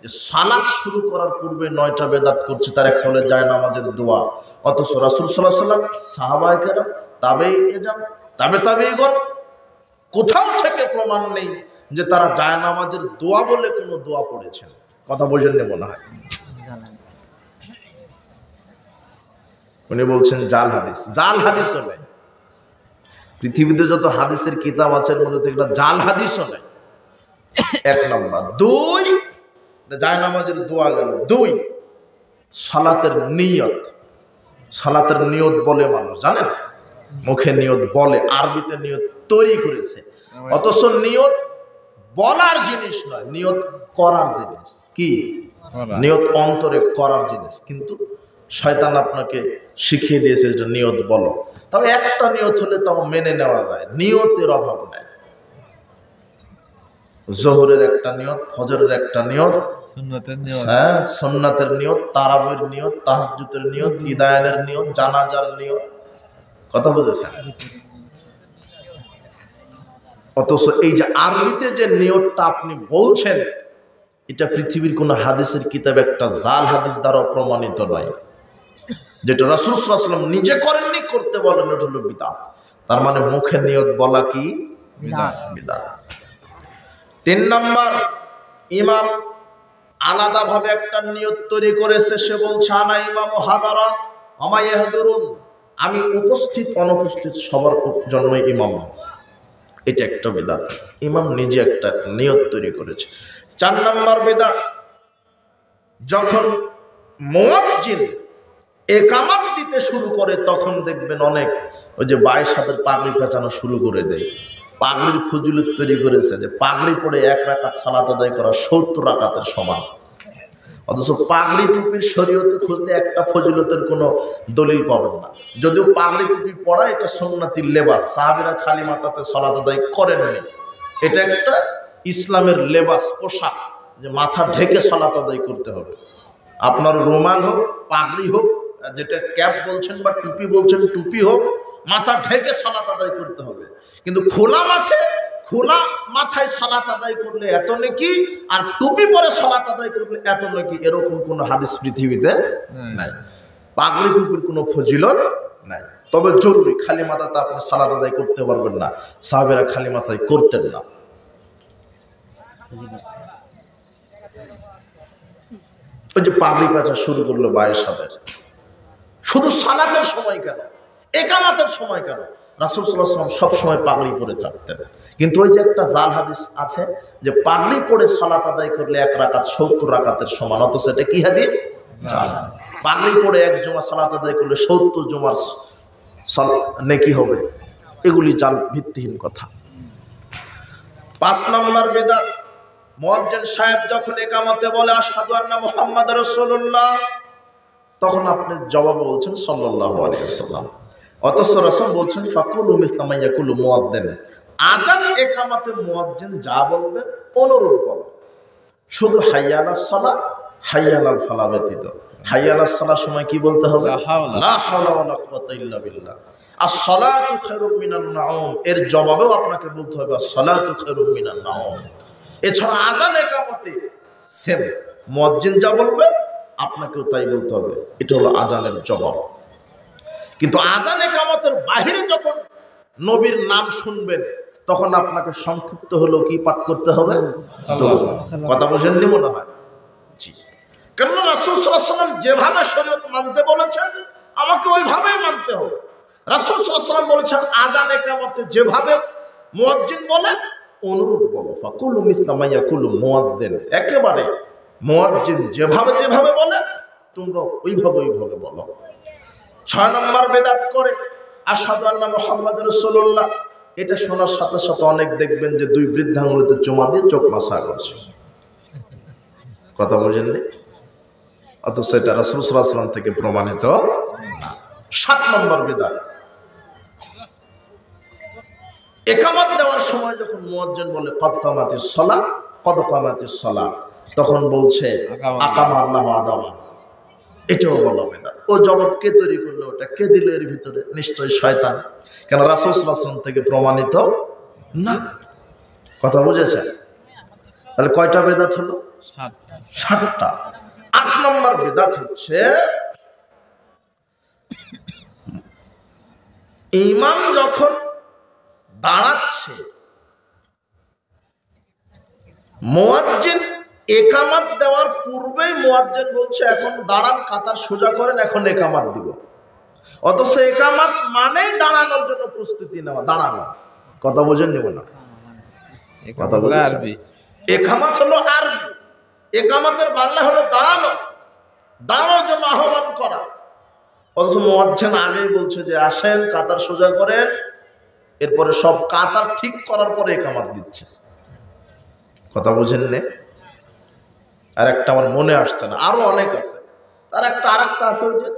যে সালাত শুরু করার পূর্বে 9টা বেদাত করছে, তার একটা হলো জায়নামাজের দোয়া। অথচ রাসূল সাল্লাল্লাহু আলাইহি ওয়াসাল্লাম, সাহাবায়ে কেরাম, তাবেঈগণ কোথাও থেকে প্রমাণ নেই যে তারা জায়নামাজের দোয়া বলে কোনো দোয়া পড়েছেন। কথা বোঝেন না মনে হয়। উনি বলছেন জাল হাদিস। জাল হাদিসও নেই পৃথিবীতে, যত হাদিসের কিতাব আছে এর মধ্যে থেকে জাল হাদিসও নেই। 1 নম্বর। 2, জায়নামাজের দোয়া গেল। 2, সালাতের নিয়ত। সালাতের নিয়ত বলে মানুষ, জানেন, মুখে নিয়ত বলে, আরবিতে নিয়ত তৈরি করেছে। অথচ নিয়ত বলার জিনিস নয়, নিয়ত করার জিনিস। কি নিয়ত? অন্তরে করার জিনিস। কিন্তু শয়তান আপনাকে শিখিয়ে দিয়েছে যে নিয়ত বলো। তাও একটা নিয়ত হলে তাও মেনে নেওয়া যায়, নিয়তের অভাব নাই। জোহরের একটা নিয়ত, ফজরের একটা নিয়ত, হ্যাঁ, সুন্নাতের নিয়ত, তারাবির নিয়ত, তাহাজ্জুদের নিয়ত, ইদায়ানের নিয়ত, জানাজার নিয়ত। কথা বুঝেছেন? অথচ এই যে আরবিতে যে নিয়তটা আপনি বলছেন, এটা পৃথিবীর কোন হাদিসের কিতাবে একটা জাল হাদিস দ্বারা প্রমাণিত নয়। যেটা রাসূল সাল্লাল্লাহু আলাইহি ওয়াসাল্লাম নিজে করেননি, করতে বলেন, ওটা হলো বিদআত। তার মানে মুখে নিয়ত বলা কি? বিদআত। 3 নম্বর, ইমাম আলাদাভাবে একটা নিয়ত তৈরি করেছে। সে বলছে আনা ইমাম হাদারা আমা ইয়াহদুরুন, আমি উপস্থিত অনুপস্থিত সবার জন্য ইমাম। এটা একটা বিদআত। ইমাম নিজে একটা নিয়ত তৈরি করেছে। 4 নম্বর বিদআত, যখন মুয়াজ্জিন একামত দিতে শুরু করে তখন দেখবেন অনেক ওই যে 22 হাতের পাগড়ি পেঁচানো শুরু করে দেয়। পাগড়ির ফজিলত তৈরি করেছে যে পাগড়ি পরে 1 রাকাত সালাত আদায় করা 70 রাকাতের সমান। অথচ পাগড়ি টুপির শরীয়তে খুঁজলে একটা ফজিলতের কোনো দলিল পাবেন না। যদিও পাগড়ি টুপি পরা এটা সুন্নতি লেবাস, সাহাবীরা খালি মাথাতে সালাত আদায় করেননি। এটা একটা ইসলামের লেবাস, পোশাক, যে মাথা ঢেকে সালাত আদায় করতে হবে। আপনার রুমাল হোক, পাগড়ি হোক, যেটা ক্যাপ বলছেন বা টুপি বলছেন, টুপি হোক, মাথা ঢেকে সালাত আদায় করতে হবে। কিন্তু খোলা মাঠে খোলা মাথায় সালাত আদায় করলে এত নেকি, আর টুপি পরে সালাত আদায় করলে এত নেকি, এরকম কোনো হাদিস পৃথিবীতে নাই। পাগড়ি টুপির কোনো ফজিলত নাই। তবে জরুরি, খালি মাথাতে আপনি সালাত আদায় করতে পারবেন না। সাহাবেরা খালি মাথায় করতেন না। ওই যে পাগড়ি পেঁচা শুরু করলো 22 হাতের, শুধু সালাতের সময় কেন, একামতের সময় কেন? রাসূল সাল্লাল্লাহু আলাইহি ওয়াসাল্লাম সবসময় পাগড়ি পরে থাকতেন। কিন্তু ওই যে একটা জাল হাদিস আছে যে পাগড়ি পরে সালাত আদায় করলে 1 রাকাত 70 রাকাতের সমান। অথচ এটা কি হাদিস? জাল। পাগড়ি পরে 1 জুমা সালাত আদায় করলে 70 জুমার নেকি হবে। এগুলি জাল, ভিত্তিহীন কথা। 5 নম্বর বিদআত, মুয়াজ্জিন সাহেব যখন একামতে বলে আশহাদু আন্না মুহাম্মাদুর রাসূলুল্লাহ, তখন আপনি জবাবে বলছেন সাল্লাল্লাহু আলাইহি ওয়াসাল্লাম। অথচ রাসূল বলছেন ফাকুলু মিসলা মা ইয়াকুলু মুয়াজ্জিন, আযান একামতে মুয়াজ্জিন যা বলবে অনুরূপ বলো। শুধু হাইয়া আলাস সালাহ, হাইয়া আলাল ফালাহ ব্যতীত। হাইয়া আলাস সালাহ সময় কি বলতে হবে? লা হাওলা ওয়ালা কুওয়াতা ইল্লা বিল্লাহ। আস-সালাতু খায়রুম মিনান নাওম, এর জবাবেও আপনাকে বলতে হবে আস-সালাতু খায়রুম মিনান নাওম। এছাড়া আযান একামতে সেম, মুয়াজ্জিন যা বলবে আপনাকেও তাই বলতে হবে। এটা হলো আযানের জবাব। কিন্তু আযান একামতের বাহিরে যখন নবীর নাম শুনবেন তখন আপনাকে সংক্ষিপ্ত হলেও কি পাঠ করতে হবে? কথা বোঝেননি মনে হয়। জি, কেননা রাসূল সাল্লাল্লাহু আলাইহি ওয়াসাল্লাম যেভাবে শরীয়ত মানতে বলেছেন আমাকে ওইভাবেই মানতে হবে। রাসূল সাল্লাল্লাহু আলাইহি ওয়াসাল্লাম বলেছেন আযান একামতে যেভাবে মুয়াজ্জিন বলে অনুরূপ বলো। ফাকুলু মিসলা মা ইয়াকুলু মুয়াজ্জিন, একেবারে মুয়াজ্জিন যেভাবে যেভাবে বলে তোমরা ওইভাবে বলো। 6 নম্বর বেদাত করে আশহাদু আন্না মুহাম্মাদুর রাসূলুল্লাহ। এটা শোনার সাথে সাথে অনেক দেখবেন যে 2 বৃদ্ধাঙ্গুলিতে চুমা দিয়ে চোখ মাসা করছে। কথা বুঝেননি? অথচ এটা রাসূল সাল্লাল্লাহু আলাইহি ওয়াসাল্লাম থেকে প্রমাণিত না। 7 নম্বর বেদাত, একামত দেওয়ার সময় যখন মুয়াজ্জিন বলে কদ কামাতিস সালাহ, কদ কামাতিস সালাহ, তখন বলছে আকামা আল্লাহু আদামা। এটাও বলা বেদাত। ও জবাব কে তৈরি করলো? ওটা কে দিল এর ভিতরে? নিশ্চয়ই শয়তান। কেন রাসূল সাল্লাল্লাহু আলাইহি ওয়াসাল্লাম থেকে প্রমাণিত না। কথা বুঝেছেন? তাহলে কয়টা বেদাত হলো? 60টা। 8 নম্বর বিদআত হচ্ছে ইমাম যখন দাঁড়াচ্ছে, মুয়াজ্জিন একামাত দেওয়ার পূর্বেই মুয়াজ্জিন বলছে এখন দাঁড়ান, কাতার সোজা করেন, এখন একামাত দিব। অথচ একামাত মানেই দাঁড়ানোর জন্য প্রস্তুতি নেওয়া, দাঁড়ানো। কথা বোঝেন নিব না? কথা বলছেন। একামাত হলো আরবি, একামাতের বাংলা হলো দাঁড়ানো, দাঁড়ানোর জন্য আহ্বান করা। অথচ মুয়াজ্জিন আগেই বলছে যে আসেন কাতার সোজা করেন, এরপরে সব কাতার ঠিক করার পরে একামাত দিচ্ছে। কথা বুঝেন নে? আর একটা আমার মনে আসছে না, আরো অনেক আছে। তার একটা আরেকটা আছে ওই যে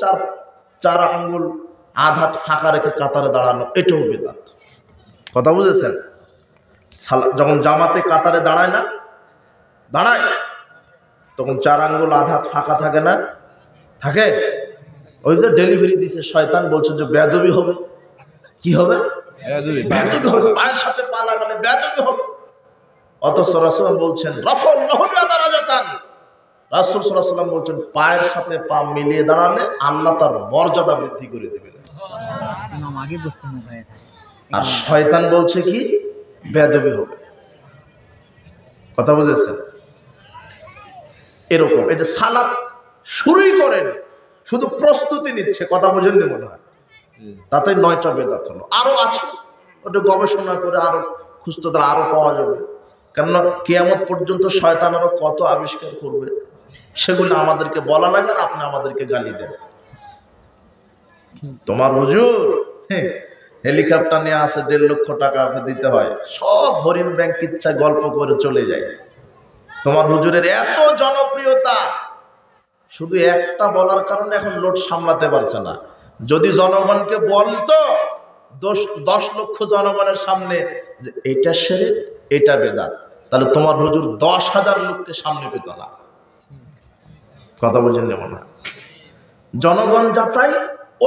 চার আঙ্গুল আধাত ফাঁকা রেখে কাতারে দাঁড়ানো, এটাও বিদআত। কথা বুঝেছেন? যখন জামাতে কাতারে দাঁড়ায় না, দাঁড়ায়, তখন 4 আঙ্গুল আধাত ফাঁকা থাকে না? থাকে। ওই যে ডেলিভারি দিছে শয়তান, বলছে যে বেয়াদবি হবে। কি হবে? বেয়াদবি হবে, পায়ের সাথে পা লাগালে বেয়াদবি হবে। অথচ রাসূল বলছেন রাফাল্লাহু বিদারাজাতান, রাসূল সাল্লাল্লাহু আলাইহি ওয়াসাল্লাম বলছেন পায়ের সাথে পা মিলিয়ে দাঁড়ালে আল্লাহ তার মর্যাদা বৃদ্ধি করে দেবেন। আর শয়তান বলছে কি? বেয়াদবি হবে। কথা বুঝেছেন? এরকম এই যে সালাত শুরুই করেন, শুধু প্রস্তুতি নিচ্ছে। কথা বোঝেন নি মনে হয়? তাতে 9টা বিদআত হলো। আরো আছে, ওটা গবেষণা করে আরো খুঁজতে তারা আরো পাওয়া যাবে। কেননা কিয়ামত পর্যন্ত শয়তান আরো কত আবিষ্কার করবে, সেগুলো আমাদেরকে বলা লাগে, আর আপনি আমাদেরকে গালি দেন। তোমার হুজুর হেলিকপ্টার নিয়ে আসে, 1.5 লক্ষ টাকা দিতে হয়, সব হরিণ ব্যাংক ইচ্ছা গল্প করে চলে যায়। তোমার হুজুরের এত জনপ্রিয়তা, শুধু একটা বলার কারণে এখন লোড সামলাতে পারছে না। যদি জনগণকে বলতো 10 লক্ষ জনগণের সামনে যে এটা শিরক, এটা বেদাত, তাহলে তোমার হুজুর 10,000 লোককে সামনে পেত না। কথা বলছেন না? মনে হয় জনগণ যাচাই,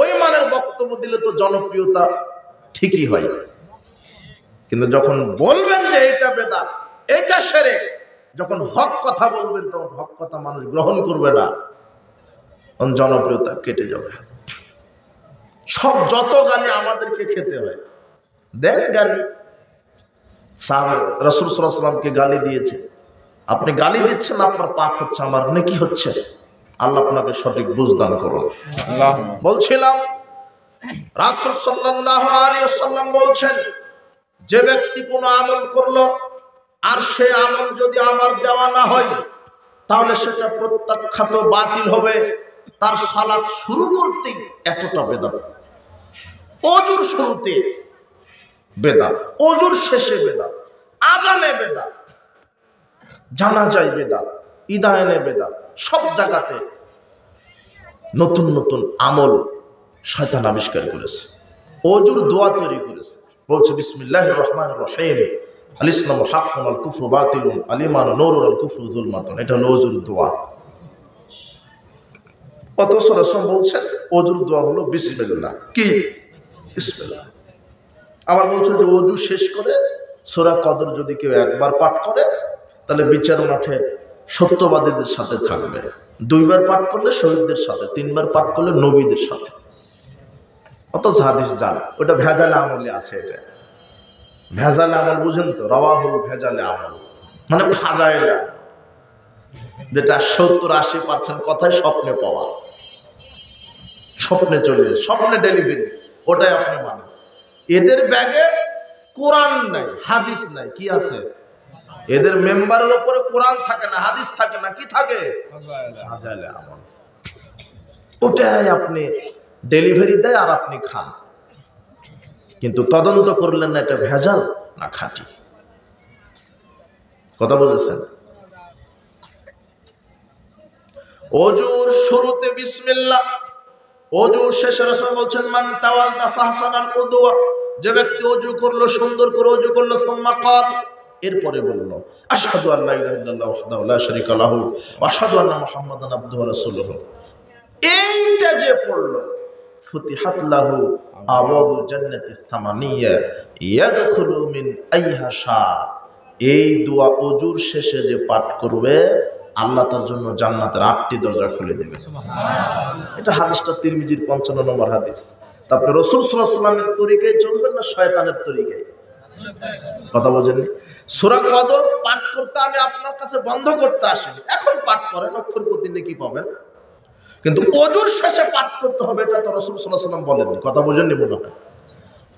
ওই মানের বক্তব্য দিলে তো জনপ্রিয়তা ঠিকই হয়। কিন্তু যখন বলবেন যে এটা বেদাত, এটা শিরক, যখন হক কথা বলবেন তখন হক কথা মানুষ গ্রহণ করবে না, তখন জনপ্রিয়তা কেটে যাবে। সব যত গালি আমাদেরকে খেতে হয়, দেন গালি। সাহাবা রাসূল সাল্লাল্লাহু আলাইহি ওয়াসাল্লামকে গালি দিয়েছে, আপনি গালি দিচ্ছেন, আপনার পাপ হচ্ছে, আমার নেকি হচ্ছে। আল্লাহ আপনাকে সঠিক বুঝদান করুন। বলছিলাম রাসূল সাল্লাল্লাহু আলাইহি ওয়াসাল্লাম বলছেন, যে ব্যক্তি কোনো আমল করলো আর সে আমল যদি আমার দেওয়া না হয়, তাহলে সেটা প্রত্যাখ্যাত, বাতিল হবে। তার সালাত শুরু করতেই এতটা বেদাত, ওযুর শুরুতে বেদাত, ওযুর শেষে বেদাত, আযানে বেদাত, জানাজায় বেদাত, ইদায়নে বেদাত, সব জায়গাতে নতুন নতুন আমল শয়তান আবিষ্কার করেছে। ওযুর দোয়া তৈরি করেছে, বলছে বিসমিল্লাহির রহমানির রহিম, আল ইসলামু হাক্কুন আল কুফরু বাতিলুন আল ঈমানু নূরুন আল কুফরু যুলমাতুন। এটা হলো ওযুর দোয়া। অথচ রাসূল বলছেন ওযুর দোয়া হলো বিসমিল্লাহ। কি? বিসমিল্লাহ। আবার বলছেন যে ওযু শেষ করে সূরা কদর যদি কেউ একবার পাঠ করে, তাহলে বিচার মাঠে সত্যবাদীদের সাথে থাকবে। 2 বার পাঠ করলে শহীদদের সাথে, 3 বার পাঠ করলে নবীদের সাথে। অথচ হাদিস জান, ওটা ভেজালে আমলে আছে। এটা ভেজালে আমল, বুঝেন তো? রাওয়াহুল ভেজালে আমল মানে ফাজাইলে আমল, যেটা 70-80% কথাই স্বপ্নে পাওয়া, স্বপ্নে চলে, স্বপ্নে ডেলিভারি, ওটাই আপনি মানেন। এদের ব্যাগে কোরআন নাই, হাদিস নাই, কি আছে? এদের মেম্বারের উপরে কোরআন থাকে না, হাদিস থাকে না, কি থাকে? ফাজাইলে আমল। ওটাই আপনি ডেলিভারি দেয় আর আপনি খান, কিন্তু তদন্ত করলেন না এটা ভেজাল না খাঁটি। কথা বুঝেছেন? ওযুর শুরুতে বিসমিল্লাহ, ওযুর শেষে রাসূল বলছেন মান তাওয়াল্লা ফাহসানাল উদুয়া, যে ব্যক্তি ওযু করলো, সুন্দর করে ওযু করলো, সুম্মা ক্বাল, এরপরে বলল আশহাদু আল্লা ইলাহা ইল্লাল্লাহু ওয়াহদাহু লা শারীকা লাহু ওয়া আশহাদু আন্না মুহাম্মাদান আবদুহু ওয়া রাসূলুহু। এইটা যে পড়লো, ফুতিহাত লাহু আবওয়াবুল জান্নাতিস সামানিয়া ইয়াদখুলু মিন আইহা শা। এই দোয়া ওযুর শেষে যে পাঠ করবে, আল্লাহ তার জন্য জান্নাতের 8টি দরজা খুলে দেবেন। এটা হাদিসটা তিরমিজির 55 নম্বর হাদিস। তারপরে রাসূল সাল্লাল্লাহু আলাইহি ওয়াসাল্লামের তরিকায় চলবেন না শয়তানের তরিকায়? কথা বোঝেননি? সূরা কদর পাঠ করতে আমি আপনার কাছে বন্ধ করতে আসিনি, এখন পাঠ করেন, অক্ষর প্রতি নেকি পাবেন, কিন্তু ওজুর শেষে পাঠ করতে হবে, এটা তো রাসূল সাল্লাল্লাহু আলাইহি ওয়াসাল্লাম বলেননি। কথা বোঝেননি মনে হয়?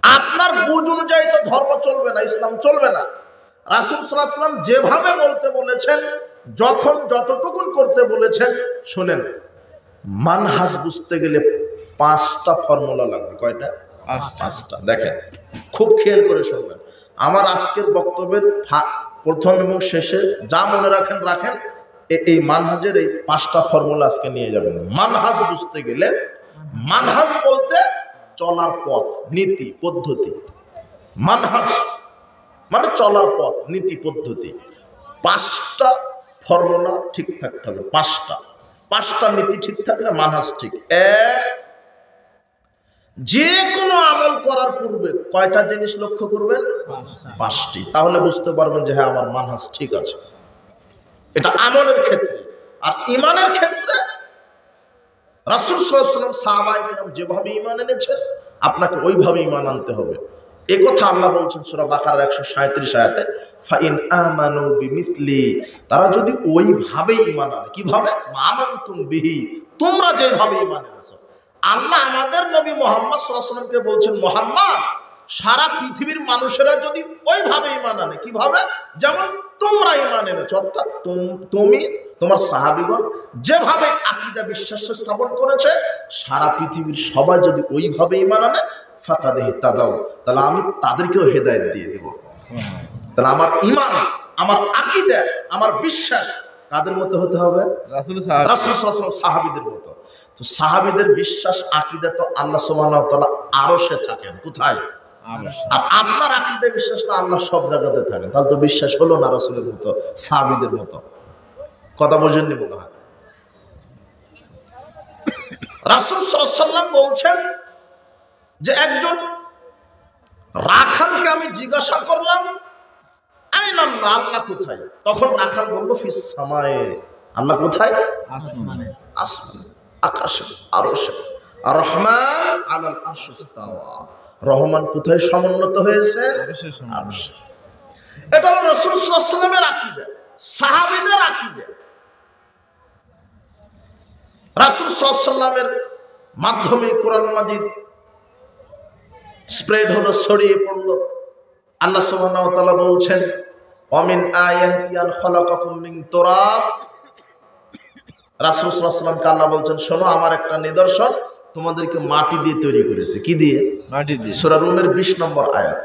আপনার বুঝ অনুযায়ী তো ধর্ম চলবে না, ইসলাম চলবে না। রাসূল সাল্লাল্লাহু আলাইহি ওয়াসাল্লাম যেভাবে বলতে বলেছেন, যখন যতটুকুন করতে বলেছেন, শুনেন, মানহাজ বুঝতে গেলে 5টা ফর্মুলা লাগবে। কয়টা? 5টা। দেখেন, খুব খেয়াল করে শুনবেন। আমার আজকের বক্তব্যের প্রথম এবং শেষে যা মনে রাখেন রাখেন, এই মানহাজের এই 5টা ফর্মুলা আজকে নিয়ে যাবেন। মানহাজ বুঝতে গেলে, মানহাজ বলতে চলার পথ, নীতি, পদ্ধতি। মানহাজ মানে চলার পথ, নীতি, পদ্ধতি। 5টা ফর্মুলা ঠিক থাকতে হবে। 5টা নীতি ঠিক থাকলে মানহাজ ঠিক। যে কোনো আমল করার পূর্বে কয়টা জিনিস লক্ষ্য করবেন? 5টি। তাহলে বুঝতে পারবেন যে হ্যাঁ, আমার মানহাজ ঠিক আছে। এটা আমলের ক্ষেত্রে। আর ঈমানের ক্ষেত্রে রাসূল সাল্লাল্লাহু আলাইহি ওয়াসাল্লাম সাহাবায়ে কেরাম যেভাবে ঈমান এনেছেন, আপনাকে ওইভাবে ঈমান আনতে হবে। এই কথা আল্লাহ বলছেন সূরা বাকারার 137 আয়াতে, ফাইন আমানু বিমিসলি, তারা যদি ওইভাবে ঈমান আনে। কিভাবে? আমানতুম বিহি, তোমরা যেভাবে ঈমান এনেছো। আল্লাহ আমাদের নবী মুহাম্মদ সাল্লাল্লাহু আলাইহি ওয়াসাল্লামকে বলছেন, মুহাম্মদ, সারা পৃথিবীর মানুষেরা যদি ওইভাবে ঈমান আনে। কিভাবে? যেমন তোমরা ঈমান এনেছো, অর্থাৎ তুমি তোমার সাহাবীগণ যেভাবে আকীদা বিশ্বাস স্থাপন করেছে, সারা পৃথিবীর সবাই যদি ওইভাবে ঈমান আনে, ফাকাদ ইহতাদাও, তাহলে আমি তাদেরকেও হেদায়েত দিয়ে দেব। তাহলে আমার ঈমান, আমার আকীদা, আমার বিশ্বাস কাদের মতো হতে হবে? রাসূল সাল্লাল্লাহু আলাইহি ওয়াসাল্লাম সাহাবীদের মতো। তো সাহাবীদের বিশ্বাস, আকীদা তো আল্লাহ সুবহানাহু ওয়া তাআলা আরশে থাকেন। কোথায়? আরশে। আর আপনার আকীদা বিশ্বাস না, আল্লাহ সব জায়গাতে থাকেন। তাহলে তো বিশ্বাস হলো না রাসূলের মতো, সাহাবীদের মতো। কথা বোঝেননি মনে হয়? রাসূল সাল্লাল্লাহু আলাইহি ওয়াসাল্লাম বলছেন যে একজন রাখালকে আমি জিজ্ঞাসা করলাম, আইনাল্লাহ, আল্লাহ কোথায়? তখন রাখাল বলল, ফিস সামায়ে, আল্লাহ কোথায়? আসমানে। আসমানে, আকাশে, আরশে। আর রহমান আলাল আরশি ইস্তাওয়া, রহমান কোথায় সমুন্নত হয়েছেন? আরশে। এটা হলো রাসূল সাল্লাল্লাহু আলাইহি ওয়াসাল্লামের আকীদা, সাহাবীদের আকীদা। রাসূল সাল্লাল্লাহু আলাইহি ওয়াসাল্লামের মাধ্যমে কোরআন মাজিদ স্প্রেড হলো, ছড়িয়ে পড়লো। আল্লাহ সুবহানাহু ওয়া তাআলা বলছেন, ওয়ামিন আয়াতি আন খালাকাকুম মিন তুরাব। রাসূল সাল্লাল্লাহু আলাইহি ওয়াসাল্লামকে আল্লাহ বলছেন, শোনো, আমার একটা নিদর্শন, তোমাদেরকে মাটি দিয়ে তৈরি করেছে। কি দিয়ে? মাটি দিয়ে। সূরা রুমের 20 নম্বর আয়াত।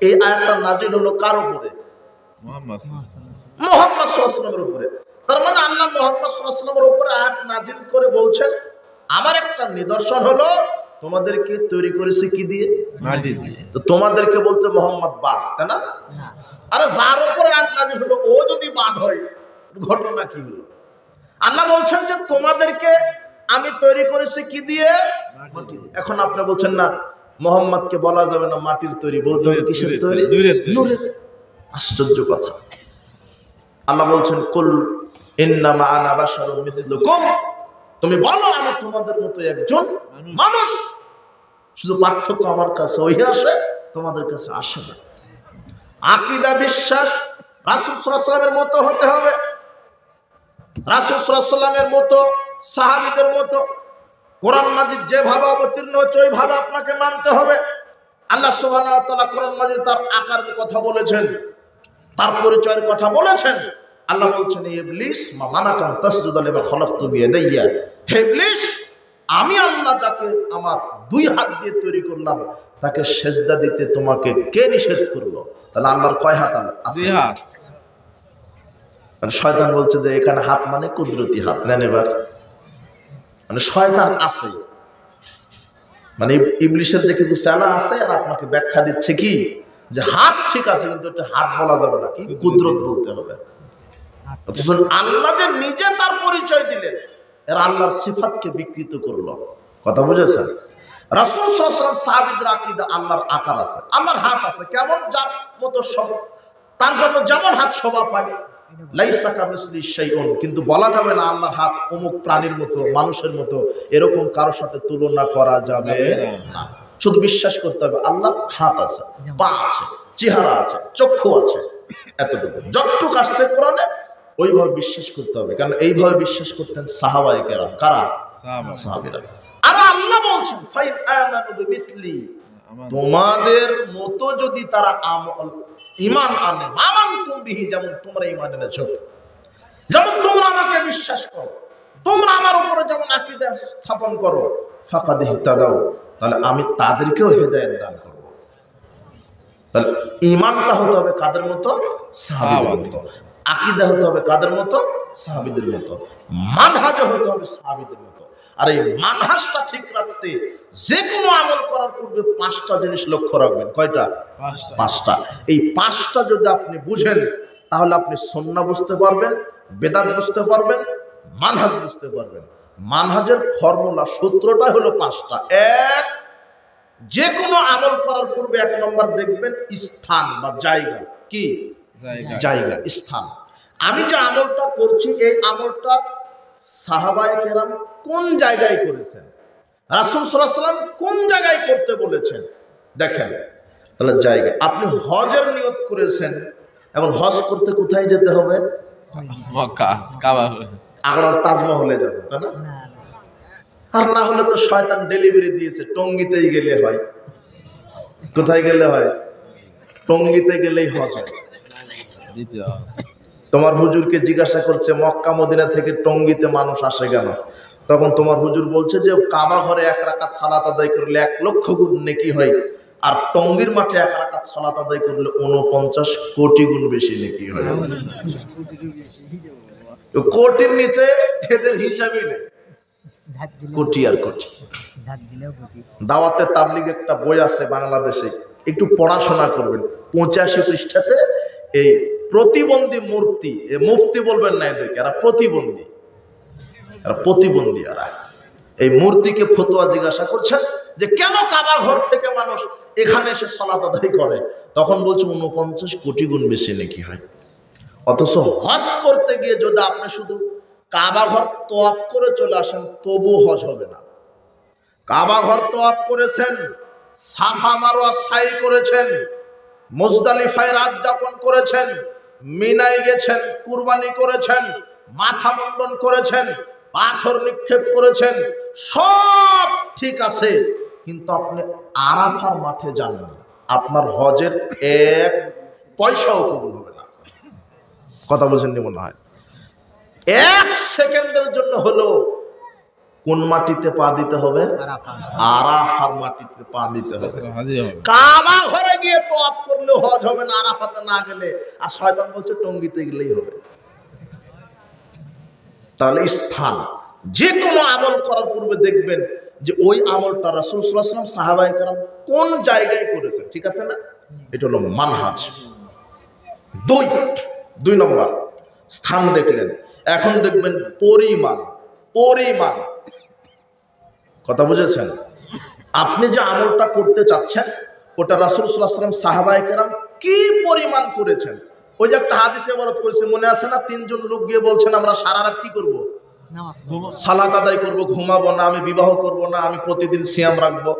এই আয়াতটা নাজিল হলো কার উপরে? মুহাম্মদ সাল্লাল্লাহু আলাইহি ওয়াসাল্লামের উপরে। তার মানে আল্লাহ মুহাম্মদ সাল্লাল্লাহু আলাইহি ওয়াসাল্লামের উপরে আয়াত নাজিল করে বলছেন, আমার একটা নিদর্শন হলো তোমাদেরকে তৈরি করেছে কি দিয়ে? মাটি দিয়ে। তো তোমাদেরকে বলতে মুহাম্মদ বাদ, তাই না? আরে যার উপরে আয়াত নাজিল হলো ও যদি বাদ হয়, ঘটনা কি হলো? আল্লাহ বলছেন যে তোমাদেরকে আমি তৈরি করেছি কি দিয়ে? মাটি দিয়ে। এখন আপনি বলছেন না, মুহাম্মদকে বলা যাবে না মাটির তৈরি, বলতে হবে কিসের তৈরি? নূরের। আশ্চর্য কথা। আল্লাহ বলছেন, কুল ইন্নামা আনা বাশারুম মিসলুকুম, তুমি বলো আমি তোমাদের মতো একজন মানুষ, শুধু পার্থক্য আমার কাছে ওই আসে, তোমাদের কাছে আসে না। আকীদা বিশ্বাস রাসূল সাল্লাল্লাহু আলাইহি ওয়াসাল্লামের মতো হতে হবে, রাসূল সাল্লাল্লাহু আলাইহি ওয়াসাল্লামের মতো, সাহাবীদের মতো। কোরআন মাজিদ যেভাবে অবতীর্ণ হচ্ছে ওইভাবে আপনাকে মানতে হবে। আল্লাহ সুবহানাহু ওয়া তাআলা কোরআন মাজিদ তার আকারের কথা বলেছেন, তার পরিচয়ের কথা বলেছেন। আল্লাহ বলছেন, ইবলিস মা মানাকান তাসজুদা লিমা খালাকতু বিয়াদাইয়া, হে ইবলিস, আমি আল্লাহ যাকে আমার 2 হাত দিয়ে তৈরি করলাম তাকে সেজদা দিতে তোমাকে কে নিষেধ করলো? তাহলে আল্লাহর কয় হাত? আছে 2 হাত। মানে শয়তান বলছে যে এখানে হাত মানে কুদরতি হাত। নেন এবার, মানে শয়তান আছে, মানে ইবলিসের যে কিছু চালা আছে, আর আপনাকে ব্যাখ্যা দিচ্ছে কি যে হাত ঠিক আছে, কিন্তু এটা হাত বলা যাবে না, কি কুদরত বলতে হবে। আল্লাহ যে নিজে তার পরিচয় দিলেন, এর আল্লাহর সিফাতকে বিকৃত করলো। কথা বুঝেছেন? রাসূল সাল্লাল্লাহু আলাইহি ওয়াসাল্লাম সাহাবীদের আকীদা, আল্লাহর আকার আছে, আল্লাহর হাত আছে। কেমন? যার মতো সব, তার জন্য যেমন হাত শোভা পায় লাইসা কামিসলি শাইউন, কিন্তু বলা যাবে না আল্লাহর হাত অমুক প্রাণীর মতো, মানুষের মতো, এরকম কারোর সাথে তুলনা করা যাবে না। শুধু বিশ্বাস করতে হবে আল্লাহর হাত আছে, পা আছে, চেহারা আছে, চক্ষু আছে, এতটুকু যতটুকু আসছে কোরআনে ওইভাবে বিশ্বাস করতে হবে। কারণ এইভাবে বিশ্বাস করতেন সাহাবায়ে কেরাম। কারা? সাহাবীরা। আর আল্লাহ বলছেন ফাইন আমানু বিমিসলি, তোমাদের মতো যদি তারা ঈমান আনে, আমানতুম বিহি, যেমন তোমরা ঈমান এনেছো, যেমন তোমরা আমাকে বিশ্বাস করো, তোমরা আমার উপরে যেমন আকীদা স্থাপন করো, ফাকাদ ইহতাদাউ, তাহলে আমি তাদেরকেও হেদায়েত দান করব। তাহলে ঈমানটা হতে হবে কাদের মতো? সাহাবীদের মতো। আকীদা হতে হবে কাদের মতো? সাহাবীদের মতো। মানহাজ হতে হবে সাহাবীদের মতো। আর এই মানহাজটা ঠিক রাখতে যে কোনো আমল করার পূর্বে 5টা জিনিস লক্ষ্য রাখবেন। কয়টা? 5টা। এই 5টা যদি আপনি বুঝেন তাহলে আপনি সুন্নাহ বুঝতে পারবেন, বেদাত বুঝতে পারবেন, মানহাজ বুঝতে পারবেন। মানহাজের ফর্মুলা, সূত্রটা হলো 5টা। এক, যে কোনো আমল করার পূর্বে 1 নম্বর দেখবেন স্থান বা জায়গা। কি জায়গা? স্থান। আমি যে আমলটা করছি এই আমলটা সাহাবায়ে কেরাম কোন জায়গায় করেছেন, রাসূল সাল্লাল্লাহু আলাইহি ওয়াসাল্লাম কোন জায়গায় করতে বলেছেন, দেখেন। তাহলে জায়গা, আপনি হজের নিয়ত করেছেন, এখন হজ করতে কোথায় যেতে হবে? মক্কা, কাবা, আগ্রার তাজমহলে যাবে, তাই না? আর না হলে তো শয়তান ডেলিভারি দিয়েছে টঙ্গীতেই গেলে হয়। কোথায় গেলে হয়? টঙ্গীতে গেলেই হজ হয়। তোমার হুজুরকে জিজ্ঞাসা করছে মক্কা মদিনা থেকে টঙ্গীতে মানুষ আসে কেন? তখন তোমার হুজুর বলছে যে কাবা ঘরে 1 রাকাত সালাত আদায় করলে 1 লক্ষ গুণ নেকি হয়, আর টঙ্গীর মাঠে 1 রাকাত সালাত আদায় করলে 49 কোটি গুণ বেশি নেকি হয়। তো কোটির নিচে এদের হিসাবই নেই, কোটি আর কোটি। দাওয়াতে তাবলীগ একটা বই আছে বাংলাদেশে, একটু পড়াশোনা করবেন। 85 পৃষ্ঠাতে এই প্রতিবন্ধী মূর্তি, মুফতি বলবেন না এদেরকে, এরা প্রতিবন্ধী, এরা প্রতিবন্ধী। এরা এই মূর্তিকে ফতোয়া জিজ্ঞাসা করছেন যে কেন কাবা ঘর থেকে মানুষ এখানে এসে সালাত আদায় করে, তখন বলছে 49 কোটি গুণ বেশি নাকি হয়। অথচ হজ করতে গিয়ে যদি আপনি শুধু কাবা ঘর তওয়াফ করে চলে আসেন তবু হজ হবে না। কাবা ঘর তওয়াফ করেছেন, সাফা মারওয়া সাই করেছেন, মুজদালিফায় রাত যাপন করেছেন, মিনায় গেছেন, কুরবানি করেছেন, মাথা মুন্ডন করেছেন, পাথর নিক্ষেপ করেছেন, সব ঠিক আছে, কিন্তু আপনি আরাফার মাঠে যাননি, আপনার হজের 1 পয়সাও কবুল হবে না। কথা বলছেন মনে হয়? 1 সেকেন্ডের জন্য হলো কোন মাটিতে পা দিতে হবে? আরাফার মাটিতে পা দিতে হবে। কাবা ঘরে গিয়ে তওয়াফ করলে হজ হবে না আরাফাতে না গেলে, আর শয়তান বলছে টঙ্গীতে গেলেই হবে। তাহলে স্থান, যে কোনো আমল করার পূর্বে দেখবেন যে ওই আমলটা রাসূল সাল্লাল্লাহু আলাইহি ওয়াসাল্লাম সাহাবায়ে কেরাম কোন জায়গায় করেছেন, ঠিক আছে না? এটা হলো মানহাজ। 2 নম্বর স্থান দেখলেন, এখন দেখবেন পরিমাণ। পরিমাণ, কথা বুঝেছেন? আপনি যে আমলটা করতে চাচ্ছেন ওটা রাসূল সাল্লাল্লাহু আলাইহি ওয়াসাল্লাম সাহাবায়ে কেরাম কি পরিমাণ করেছেন। ওই যে একটা হাদিসে ইবারত করেছে, মনে আছে না? 3 জন লোক গিয়ে বলছেন আমরা সারা রাত কি করব? সালাত আদায় করব, ঘুমাবো না, আমি বিবাহ করব না, আমি প্রতিদিন সিয়াম রাখবো।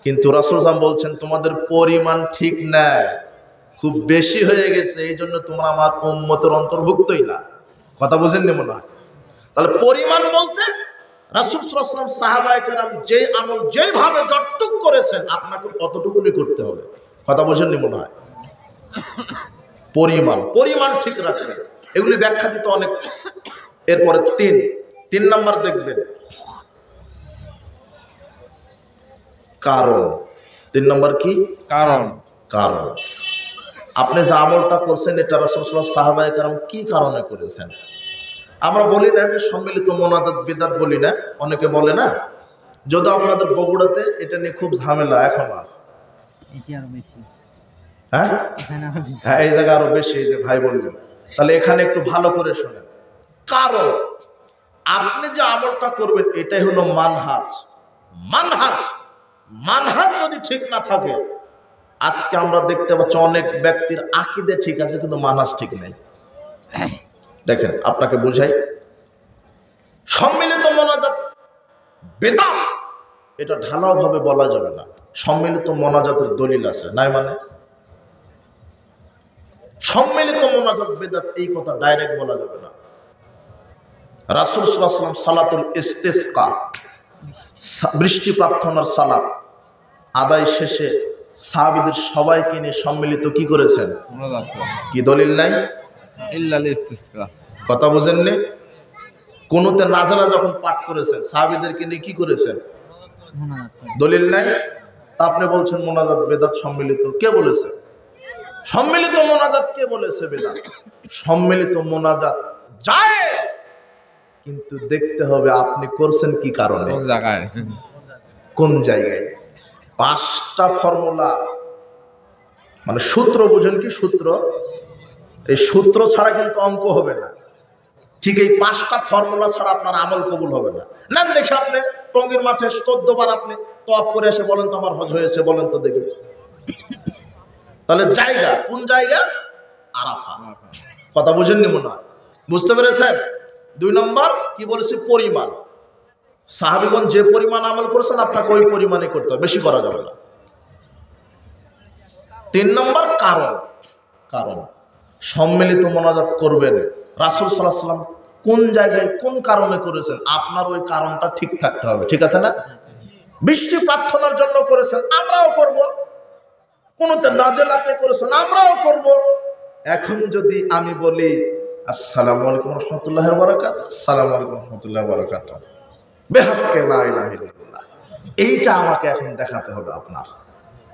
কিন্তু রাসূল সাল্লাল্লাহু আলাইহি ওয়াসাল্লাম বলছেন তোমাদের পরিমাণ ঠিক না, খুব বেশি হয়ে গেছে, এই জন্য তোমরা আমার উম্মতের অন্তর্ভুক্তই না। কথা বুঝেননি মনে হয়? তাহলে পরিমাণ বলতে রাসূল সাল্লাল্লাহু আলাইহি ওয়াসাল্লাম সাহাবায়ে কেরাম যে আমল যেভাবে যতটুকু করেছেন আপনাকে ততটুকুই করতে হবে। কথা বুঝেননি মনে হয়? পরিমাণ, পরিমাণ ঠিক রাখবেন। এগুলি ব্যাখ্যা দিতে অনেক। এরপরে 3 নম্বর দেখবেন কারণ। 3 নম্বর কি? কারণ। কারণ আপনি যে আমলটা করছেন এটা রাসূল সাল্লাল্লাহু আলাইহি ওয়াসাল্লাম সাহাবায়ে কেরাম কি কারণে করেছেন। আমরা বলি না যে সম্মিলিত মোনাজাত বিদআত বলি না, অনেকে বলে না, যদি আপনাদের বগুড়াতে এটা নিয়ে খুব ঝামেলা এখন আছে। হ্যাঁ হ্যাঁ, এই জায়গা আরো বেশি, এই যে ভাই বললেন। তাহলে এখানে একটু ভালো করে শোনেন। কারণ আপনি যে আমলটা করবেন এটাই হলো মানহাজ। মানহাজ, মানহাজ যদি ঠিক না থাকে, আজকে আমরা দেখতে পাচ্ছি অনেক ব্যক্তির আকীদা ঠিক আছে কিন্তু মানহাজ ঠিক নেই। দেখেন আপনাকে বুঝাই, সম্মিলিত মোনাজাত বেদাত এটা ঢালাও ভাবে বলা যাবে না। সম্মিলিত মোনাজাতের দলিল আছে, নাই মানে সম্মিলিত মোনাজাত বেদাত এই কথা ডাইরেক্ট বলা যাবে না। রাসূল সাল্লাল্লাহু আলাইহি ওয়াসাল্লাম সালাতুল ইস্তিসকা, বৃষ্টি প্রার্থনার সালাত আদায় শেষে সাহাবীদের সবাইকে নিয়ে সম্মিলিত কি করেছেন? কি দলিল নাই? ইল্লাল ইস্তিসকা। কথা বুঝেননি? কুনুতে নাজেলা যখন পাঠ করেছেন সাহাবীদেরকে নিয়ে কি করেছেন? দলিল নাই। তা আপনি বলছেন মোনাজাত বেদাত সম্মিলিত, কে বলেছে? সম্মিলিত মোনাজাত কে বলেছে বেদাত? সম্মিলিত মোনাজাত জায়েজ, কিন্তু দেখতে হবে আপনি করছেন কি কারণে, কোন জায়গায়, কোন জায়গায়। 5টা ফর্মুলা, মানে সূত্র বুঝেন কি সূত্র? এই সূত্র ছাড়া কিন্তু অঙ্ক হবে না। ঠিক এই 5টা ফর্মুলা ছাড়া আপনার আমল কবুল হবে না। নেন দেখি আপনি টঙ্গীর মাঠে 14 বার আপনি তওয়াফ করে এসে বলেন তো আমার হজ হয়েছে, বলেন তো দেখি। তাহলে জায়গা কোন জায়গা? আরাফা। কথা বুঝেননি মনে হয়, বুঝতে পেরেছেন? 2 নম্বর কি বলেছে? পরিমাণ। সাহাবীগণ যে পরিমাণ আমল করেছেন আপনাকে ওই পরিমাণে করতে হবে, বেশি করা যাবে না। 3 নম্বর কারণ। কারণ সম্মিলিত মোনাজাত করবেন, রাসূল সাল্লাল্লাহু আলাইহি ওয়াসাল্লাম কোন জায়গায় কোন কারণে করেছেন আপনার ওই কারণটা ঠিক থাকতে হবে, ঠিক আছে না? বৃষ্টি প্রার্থনার জন্য করেছেন, আমরাও করব। কোনতে নাজেলাতে করেছেন, আমরাও করব। এখন যদি আমি বলি আসসালামু আলাইকুম ওয়া রাহমাতুল্লাহি ওয়া বারাকাতুহু, আসসালামু আলাইকুম ওয়া রাহমাতুল্লাহি ওয়া বারাকাতুহু, বিহাক্কে লা ইলাহা ইল্লাল্লাহ, এইটা আমাকে এখন দেখাতে হবে আপনার।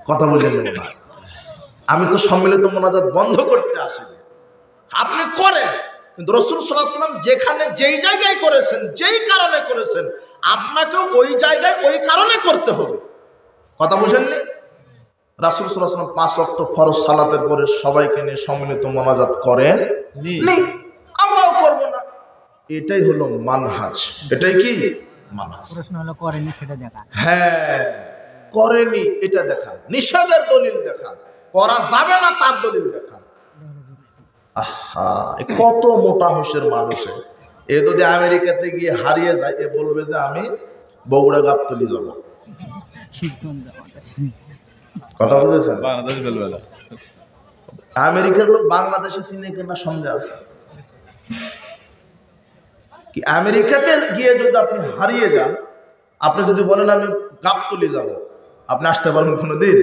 কথা বুঝেন না? আমি তো সম্মিলিত মোনাজাত বন্ধ করতে আসিনি, আপনি করেন। কিন্তু রাসূল সাল্লাল্লাহু আলাইহি ওয়াসাল্লাম যেখানে যেই জায়গায় করেছেন, যেই কারণে করেছেন, আপনাকেও ওই জায়গায় ওই কারণে করতে হবে। কথা বুঝেননি? রাসূল সাল্লাল্লাহু আলাইহি ওয়াসাল্লাম 5 ওয়াক্ত ফরজ সালাতের পরে সবাইকে নিয়ে সম্মিলিত মোনাজাত করেন নি, আমরাও করব না। এটাই হলো মানহাজ। এটাই কি মানহাজ? প্রশ্ন হলো করেনি সেটা দেখা। হ্যাঁ, করেনি এটা দেখান, নিষেধের দলিল দেখান, করা যাবে না তার দলিল দেখান। আহা, কত মোটা হোশের মানুষ। এ যদি আমেরিকাতে গিয়ে হারিয়ে যায়, এ বলবে যে আমি বগুড়া গাবতলী যাব। কথা বুঝেছেন? বাংলাদেশ বলবে না। আমেরিকার লোক বাংলাদেশে চিনে কিনা সন্দেহ আছে কি? আমেরিকাতে গিয়ে যদি আপনি হারিয়ে যান, আপনি যদি বলেন আমি গাবতলী যাব, আপনি আসতে পারবেন কোনোদিন?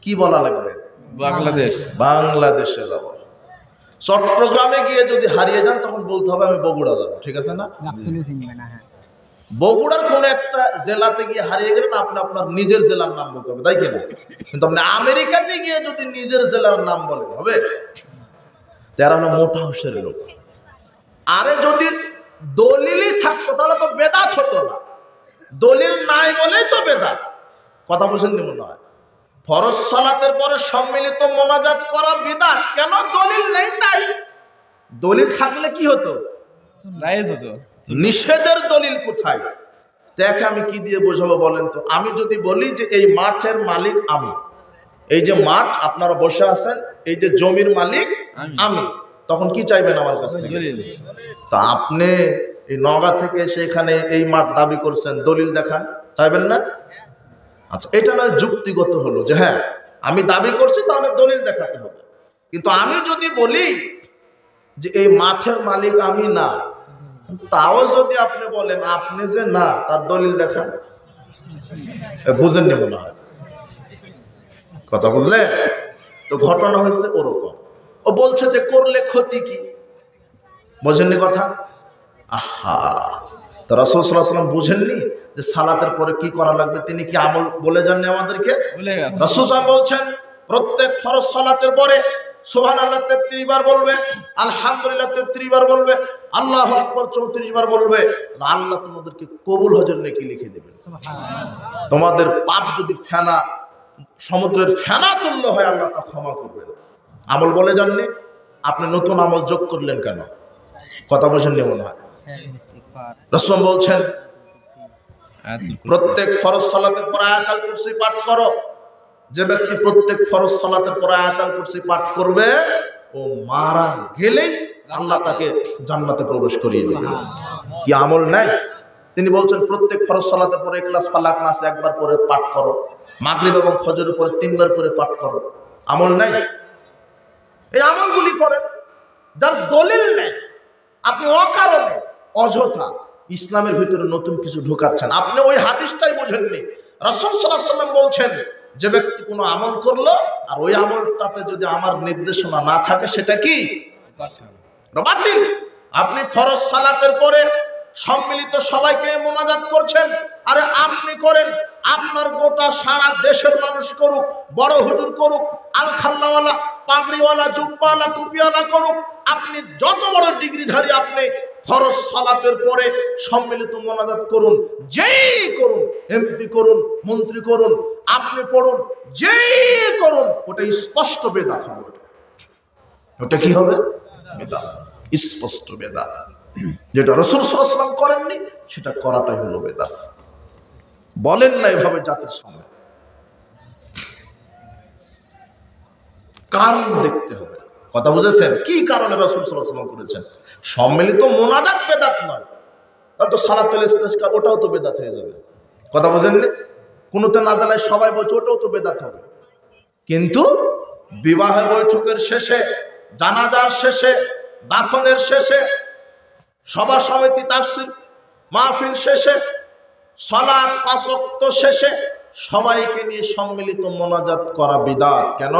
কি বলা লাগবে? বাংলাদেশ। বাংলাদেশে যাব। চট্টগ্রামে গিয়ে যদি হারিয়ে যান তখন বলতে হবে আমি বগুড়া যাব, ঠিক আছে না? গাবতলীও চিনবে না। হ্যাঁ, বগুড়ার কোন একটা জেলাতে গিয়ে হারিয়ে গেলেন, আপনি আপনার নিজের জেলার নাম বলতে হবে, তাই কিনা? কিন্তু আপনি আমেরিকাতে গিয়ে যদি নিজের জেলার নাম বলেন হবে? তারা হলো মোটা হোশের লোক। আরে যদি দলিলই থাকতো তাহলে তো বেদাত হতো না। দলিল নাই বলেই তো বেদাত। কথা বুঝেননি মনে হয়? ফরজ সালাতের পরে সম্মিলিত মোনাজাত করা বিদআত, কেন? দলিল নেই তাই। দলিল থাকলে কি হতো? জায়েজ হতো। নিষেধের দলিল কোথায়? দেখ আমি কি দিয়ে বোঝাবো বলেন তো? আমি যদি বলি যে এই মাঠের মালিক আমি, এই যে মাঠ আপনারা বসে আছেন, এই যে জমির মালিক আমি, তখন কি চাইবেন আমার কাছ থেকে? তা আপনি এই নওগাঁ থেকে সেখানে এই মাঠ দাবি করছেন, দলিল দেখান, চাইবেন না? আচ্ছা, এটা নয় যুক্তিগত হলো যে হ্যাঁ আমি দাবি করছি তাহলে দলিল দেখাতে হবে। কিন্তু আমি যদি বলি যে এই মাঠের মালিক আমি না, তাও যদি আপনি বলেন আপনি যে না, তার দলিল দেখান, বুঝেননি মনে হয়? কথা বুঝলেন তো? ঘটনা হয়েছে ওরকম। ও বলছে যে করলে ক্ষতি কি, বোঝেননি কথা? আহা, তো রাসূল সাল্লাল্লাহু আলাইহি ওয়াসাল্লাম বুঝেননি যে সালাতের পরে কি করা লাগবে? তিনি কি আমল বলে যাননি আমাদেরকে? রাসূল সাল্লাল্লাহু বলছেন প্রত্যেক ফরজ সালাতের পরে সুবহানাল্লাহ 33 বার বলবে, আলহামদুলিল্লাহ 33 বার বলবে, আল্লাহু আকবার 34 বার বলবে। আল্লাহ তোমাদেরকে কবুল হজের নেকি লিখে দেবেন। তোমাদের পাপ যদি ফেনা, সমুদ্রের ফেনা তুল্য হয়, আল্লাহ তা ক্ষমা করবেন। আমল বলে যাননি, আপনি নতুন আমল যোগ করলেন কেন? কথা বোঝেননি মনে হয়? রাসূল বলছেন প্রত্যেক ফরজ সালাতের পর আয়াতুল কুরসি পাঠ করো। যে ব্যক্তি প্রত্যেক ফরজ সালাতের পর আয়াতুল কুরসি পাঠ করবে ও মারা গেলেই আল্লাহ তাকে জান্নাতে প্রবেশ করিয়ে দিবে। কি আমল নাই? তিনি বলছেন প্রত্যেক ফরজ সালাতের পরে ইখলাস ফালাক নাস একবার করে পাঠ করো, মাগরিব এবং ফজরের পরে 3 বার করে পাঠ করো। আমল নাই? এই আমলগুলি করেন যার দলিল নেই। আপনি অকারণে অযথা ইসলামের ভিতরে নতুন কিছু ঢোকাচ্ছেন। আপনি ওই হাদিসটাই বোঝেননি। রাসূল সাল্লাল্লাহু আলাইহি ওয়াসাল্লাম বলছেন যে ব্যক্তি কোনো আমল করলো আর ওই আমলটাতে যদি আমার নির্দেশনা না থাকে সেটা কি? বাতিল। আপনি ফরজ সালাতের পরে সম্মিলিত সবাইকে মোনাজাত করছেন, আরে আপনি করেন, আপনার গোটা সারা দেশের মানুষ করুক, বড় হুজুর করুক, আলখাল্লাওয়ালা, পাগড়িওয়ালা, জুব্বাওয়ালা, টুপিওয়ালা করুক, আপনি যত বড় ডিগ্রিধারী, আপনি ফরজ সালাতের পরে সম্মিলিত মোনাজাত করুন, যেই করুন, এমপি করুন, মন্ত্রী করুন, আপনি পড়ুন, যেই করুন, ওটা স্পষ্ট বেদাত হবে। ওটা কি হবে? বেদাত, স্পষ্ট বেদাত। যেটা রাসূল সাল্লাল্লাহু আলাইহি ওয়াসাল্লাম করেননি সেটা করাটাই হলো বেদাত। বলেন না এভাবে জাতির সামনে। কারণ দেখতে হবে। কথা বুঝেছেন? কি কারণে রাসূল সাল্লাল্লাহু আলাইহি ওয়াসাল্লাম করেছেন? সম্মিলিত মোনাজাত বেদাত নয়, তাহলে তো সালাতুল ইস্তিসকা ওটাও তো বেদাত হয়ে যাবে। কথা বুঝেননি? কোনোতে না জানায় সবাই বলছে ওটাও তো বেদাত হবে। কিন্তু বিবাহ বৈঠকের শেষে, জানাজার শেষে, দাফনের শেষে, সভা সমিতি তাফসীর মাহফিল শেষে, সালাত 5 ওয়াক্ত শেষে সবাইকে নিয়ে সম্মিলিত মোনাজাত করা বিদআত। কেন?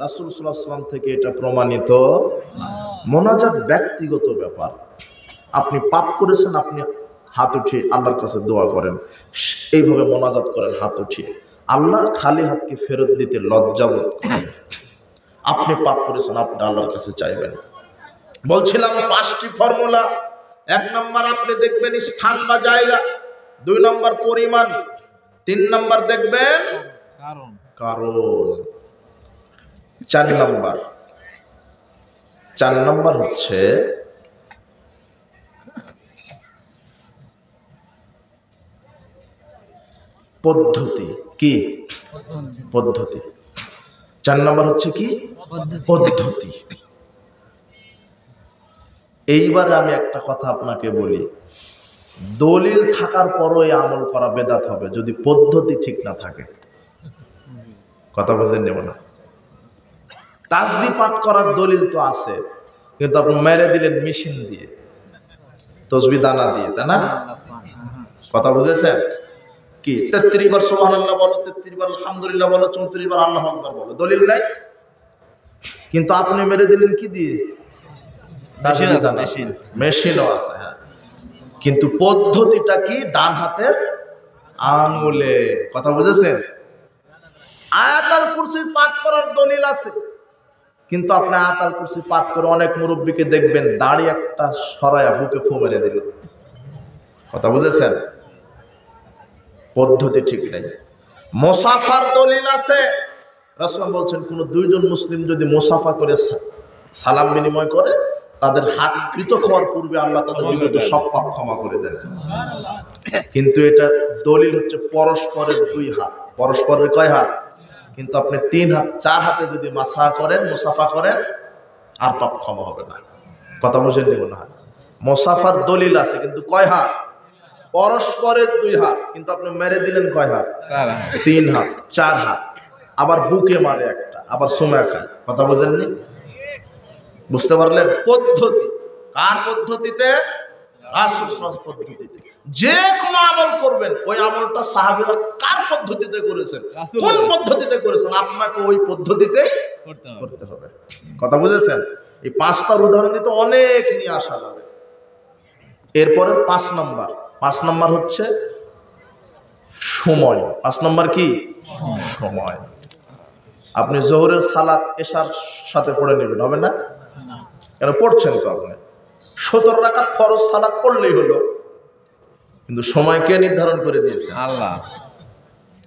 রাসূল সাল্লাল্লাহু আলাইহি ওয়াসাল্লাম থেকে এটা প্রমাণিত। মোনাজাত ব্যক্তিগত ব্যাপার। আপনি পাপ করেছেন, আপনি হাত উঠিয়ে আল্লাহর কাছে দোয়া করেন, এইভাবে মোনাজাত করেন হাত উঠিয়ে। আল্লাহ খালি হাতকে ফেরত দিতে লজ্জাবোধ করেন। আপনি পাপ করেছেন, আপনি আল্লাহর কাছে চাইবেন। বলছিলাম 5টি ফর্মুলা। 1 নম্বর আপনি দেখবেন স্থান বা জায়গা, 2 নম্বর পরিমাণ, 3 নম্বর দেখবেন কারণ, 4 নম্বর হচ্ছে পদ্ধতি। কি পদ্ধতি? 4 নম্বর হচ্ছে কি পদ্ধতি। এইবার আমি একটা কথা আপনাকে বলি, দলিল থাকার পরও এই আমল করা বেদাত হবে যদি পদ্ধতি ঠিক না থাকে। কথা বুঝেন নেব না? তাসবিহ পাঠ করার দলিল তো আছে, কিন্তু আপনি মেরে দিলেন মেশিন দিয়ে, তসবিহ দানা দিয়ে, তাই না? কথা বুঝেছেন? কি 33 বার সুবহানাল্লাহ বলো, 33 বার আলহামদুলিল্লাহ বলো, 34 বার আল্লাহু আকবার বলো, দলিল নাই। কিন্তু আপনি মেরে দিলেন কি দিয়ে? মেশিনও আছে, হ্যাঁ, কিন্তু পদ্ধতিটা কি? ডান হাতের আঙ্গুলে। কথা বুঝেছেন? আয়াতুল কুরসি পাঠ করার দলিল আছে, কিন্তু আপনি আয়াতুল কুরসি পাঠ করে অনেক মুরব্বীকে দেখবেন দাড়ি একটা সরায়া বুকে ফু মেরে দিল। কথা বুঝেছেন? পদ্ধতি ঠিক নাই। মুসাফার দলিল আছে। রাসূল বলছেন কোন 2 জন মুসলিম যদি মুসাফা করে সালাম বিনিময় করে, তাদের হাত পৃথক হওয়ার পূর্বে আল্লাহ তাদের বিগত সব পাপ ক্ষমা করে দেন। কিন্তু এটা দলিল হচ্ছে পরস্পরের 2 হাত। পরস্পরের কয় হাত? কিন্তু আপনি 3 হাত 4 হাতে যদি মাসা করেন, মুসাফা করেন, আর পাপ ক্ষমা হবে না। কথা বুঝেন নি মনে হয়? মুসাফার দলিল আছে, কিন্তু কয় হাত? পরস্পরের 2 হাত, কিন্তু আপনি মেরে দিলেন কয় হাত? 3 হাত, 4 হাত, আবার বুকে মারে একটা, আবার সময় খায়। কথা বুঝেননি? বুঝতে পারলেন? পদ্ধতি কার পদ্ধতিতে? রাসূল সাল্লাল্লাহু আলাইহি পদ্ধতিতে। যে কোনো আমল করবেন, ওই আমলটা সাহাবীরা কার পদ্ধতিতে করেছেন, কোন পদ্ধতিতে করেছেন, আপনাকে ওই পদ্ধতিতেই করতে হবে। কথা বুঝেছেন? এই 5টার উদাহরণ দিতে অনেক নিয়ে আসা যাবে। এরপরে 5 নম্বর হচ্ছে সময়। 5 নম্বর কি? সময়। আপনি জোহরের সালাত এশার সাথে পড়ে নেবেন, হবে না? কেন পড়ছেন তো আপনি? 17 রাকাত ফরজ সালাত পড়লেই হলো, কিন্তু সময় কে নির্ধারণ করে দিয়েছে? আল্লাহ।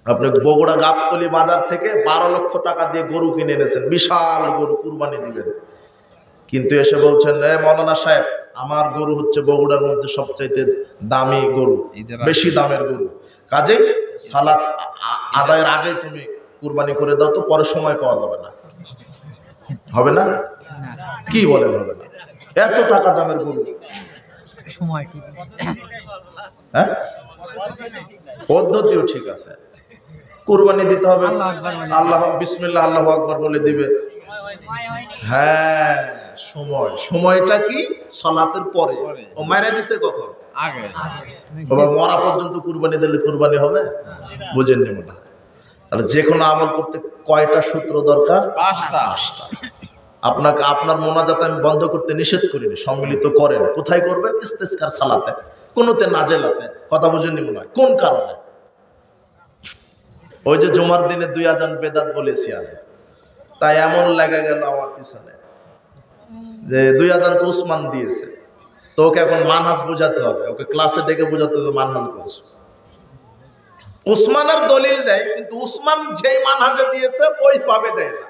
আপনি বগুড়া গাবতলী বাজার থেকে 12 লক্ষ টাকা দিয়ে গরু কিনে এনেছেন, বিশাল গরু, কুরবানি দিবেন, কিন্তু এসে বলছেন মৌলানা সাহেব আমার গরু হচ্ছে বগুড়ার মধ্যে সবচাইতে দামি গরু, বেশি দামের গরু, কাজেই সালাত আদায়ের আগেই তুমি কুরবানি করে দাও, তো পরে সময় পাওয়া যাবে না। হবে না? কি বলেন হবে না? এত টাকা দামের গরু, সময় ঠিক হ্যাঁ পদ্ধতিও ঠিক আছে। কুরবানি দিতে হবে, আল্লাহু আকবার বলে। আল্লাহ বিসমিল্লাহ আল্লাহু আকবার বলে দিবে। হ্যাঁ সময়টা কি? সালাতের পরে। ও মারা দিছে কখন? আগে বাবা মরা পর্যন্ত কুরবানি দিলে কুরবানি হবে? বুঝেননি মনে হয়। তাহলে যে কোনো আমল করতে কয়টা সূত্র দরকার? 5টা। আপনাকে আপনার মোনাজাত আমি বন্ধ করতে নিষেধ করিনি, সম্মিলিত করেন। কোথায় করবেন? ইস্তেসকার সালাতে, কোনোতে নাজেলাতে। কথা বুঝেননি মনে হয়। কোন কারণে? ওই যে জুমার দিনে 2 আজান বেদাত বলেছি আমি, তাই এমন লেগে গেল আমার পিছনে যে 2 আজান তো উসমান দিয়েছে, তো ওকে এখন মানহাজ বোঝাতে হবে, ওকে ক্লাসে ডেকে বোঝাতে হবে মানহাজ বলছে। উসমানের দলিল দেয়, কিন্তু উসমান যেই মানহাজে দিয়েছে ওইভাবে দেয় না।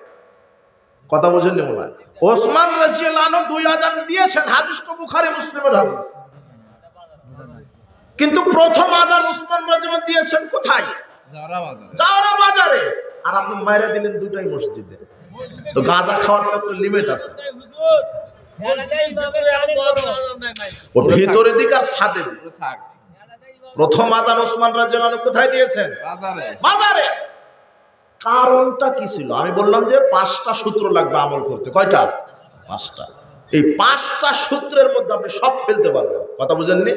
কথা বুঝেননি মনে হয়। ওসমান রাদিয়াল্লাহু আনহু 2 আজান দিয়েছেন, হাদিস তো বুখারী মুসলিমের হাদিস, কিন্তু প্রথম আজান উসমান রাদিয়াল্লাহু আনহু দিয়েছেন কোথায়? জাওরা বাজারে। আর আপনি মাইরা দিলেন দুটাই মসজিদে। তো গাঁজা খাওয়ার তো একটা লিমিট আছে। ও ভিতরে দিক আর ছাদে দিক। প্রথম আজান ওসমান রাদিয়াল্লাহু আনহু কোথায় দিয়েছেন? বাজারে। কারণটা কি ছিল? আমি বললাম যে 5টা সূত্র লাগবে আমল করতে। কয়টা? 5টা। এই 5টা সূত্রের মধ্যে আপনি সব ফেলতে পারবেন। কথা বুঝেননি?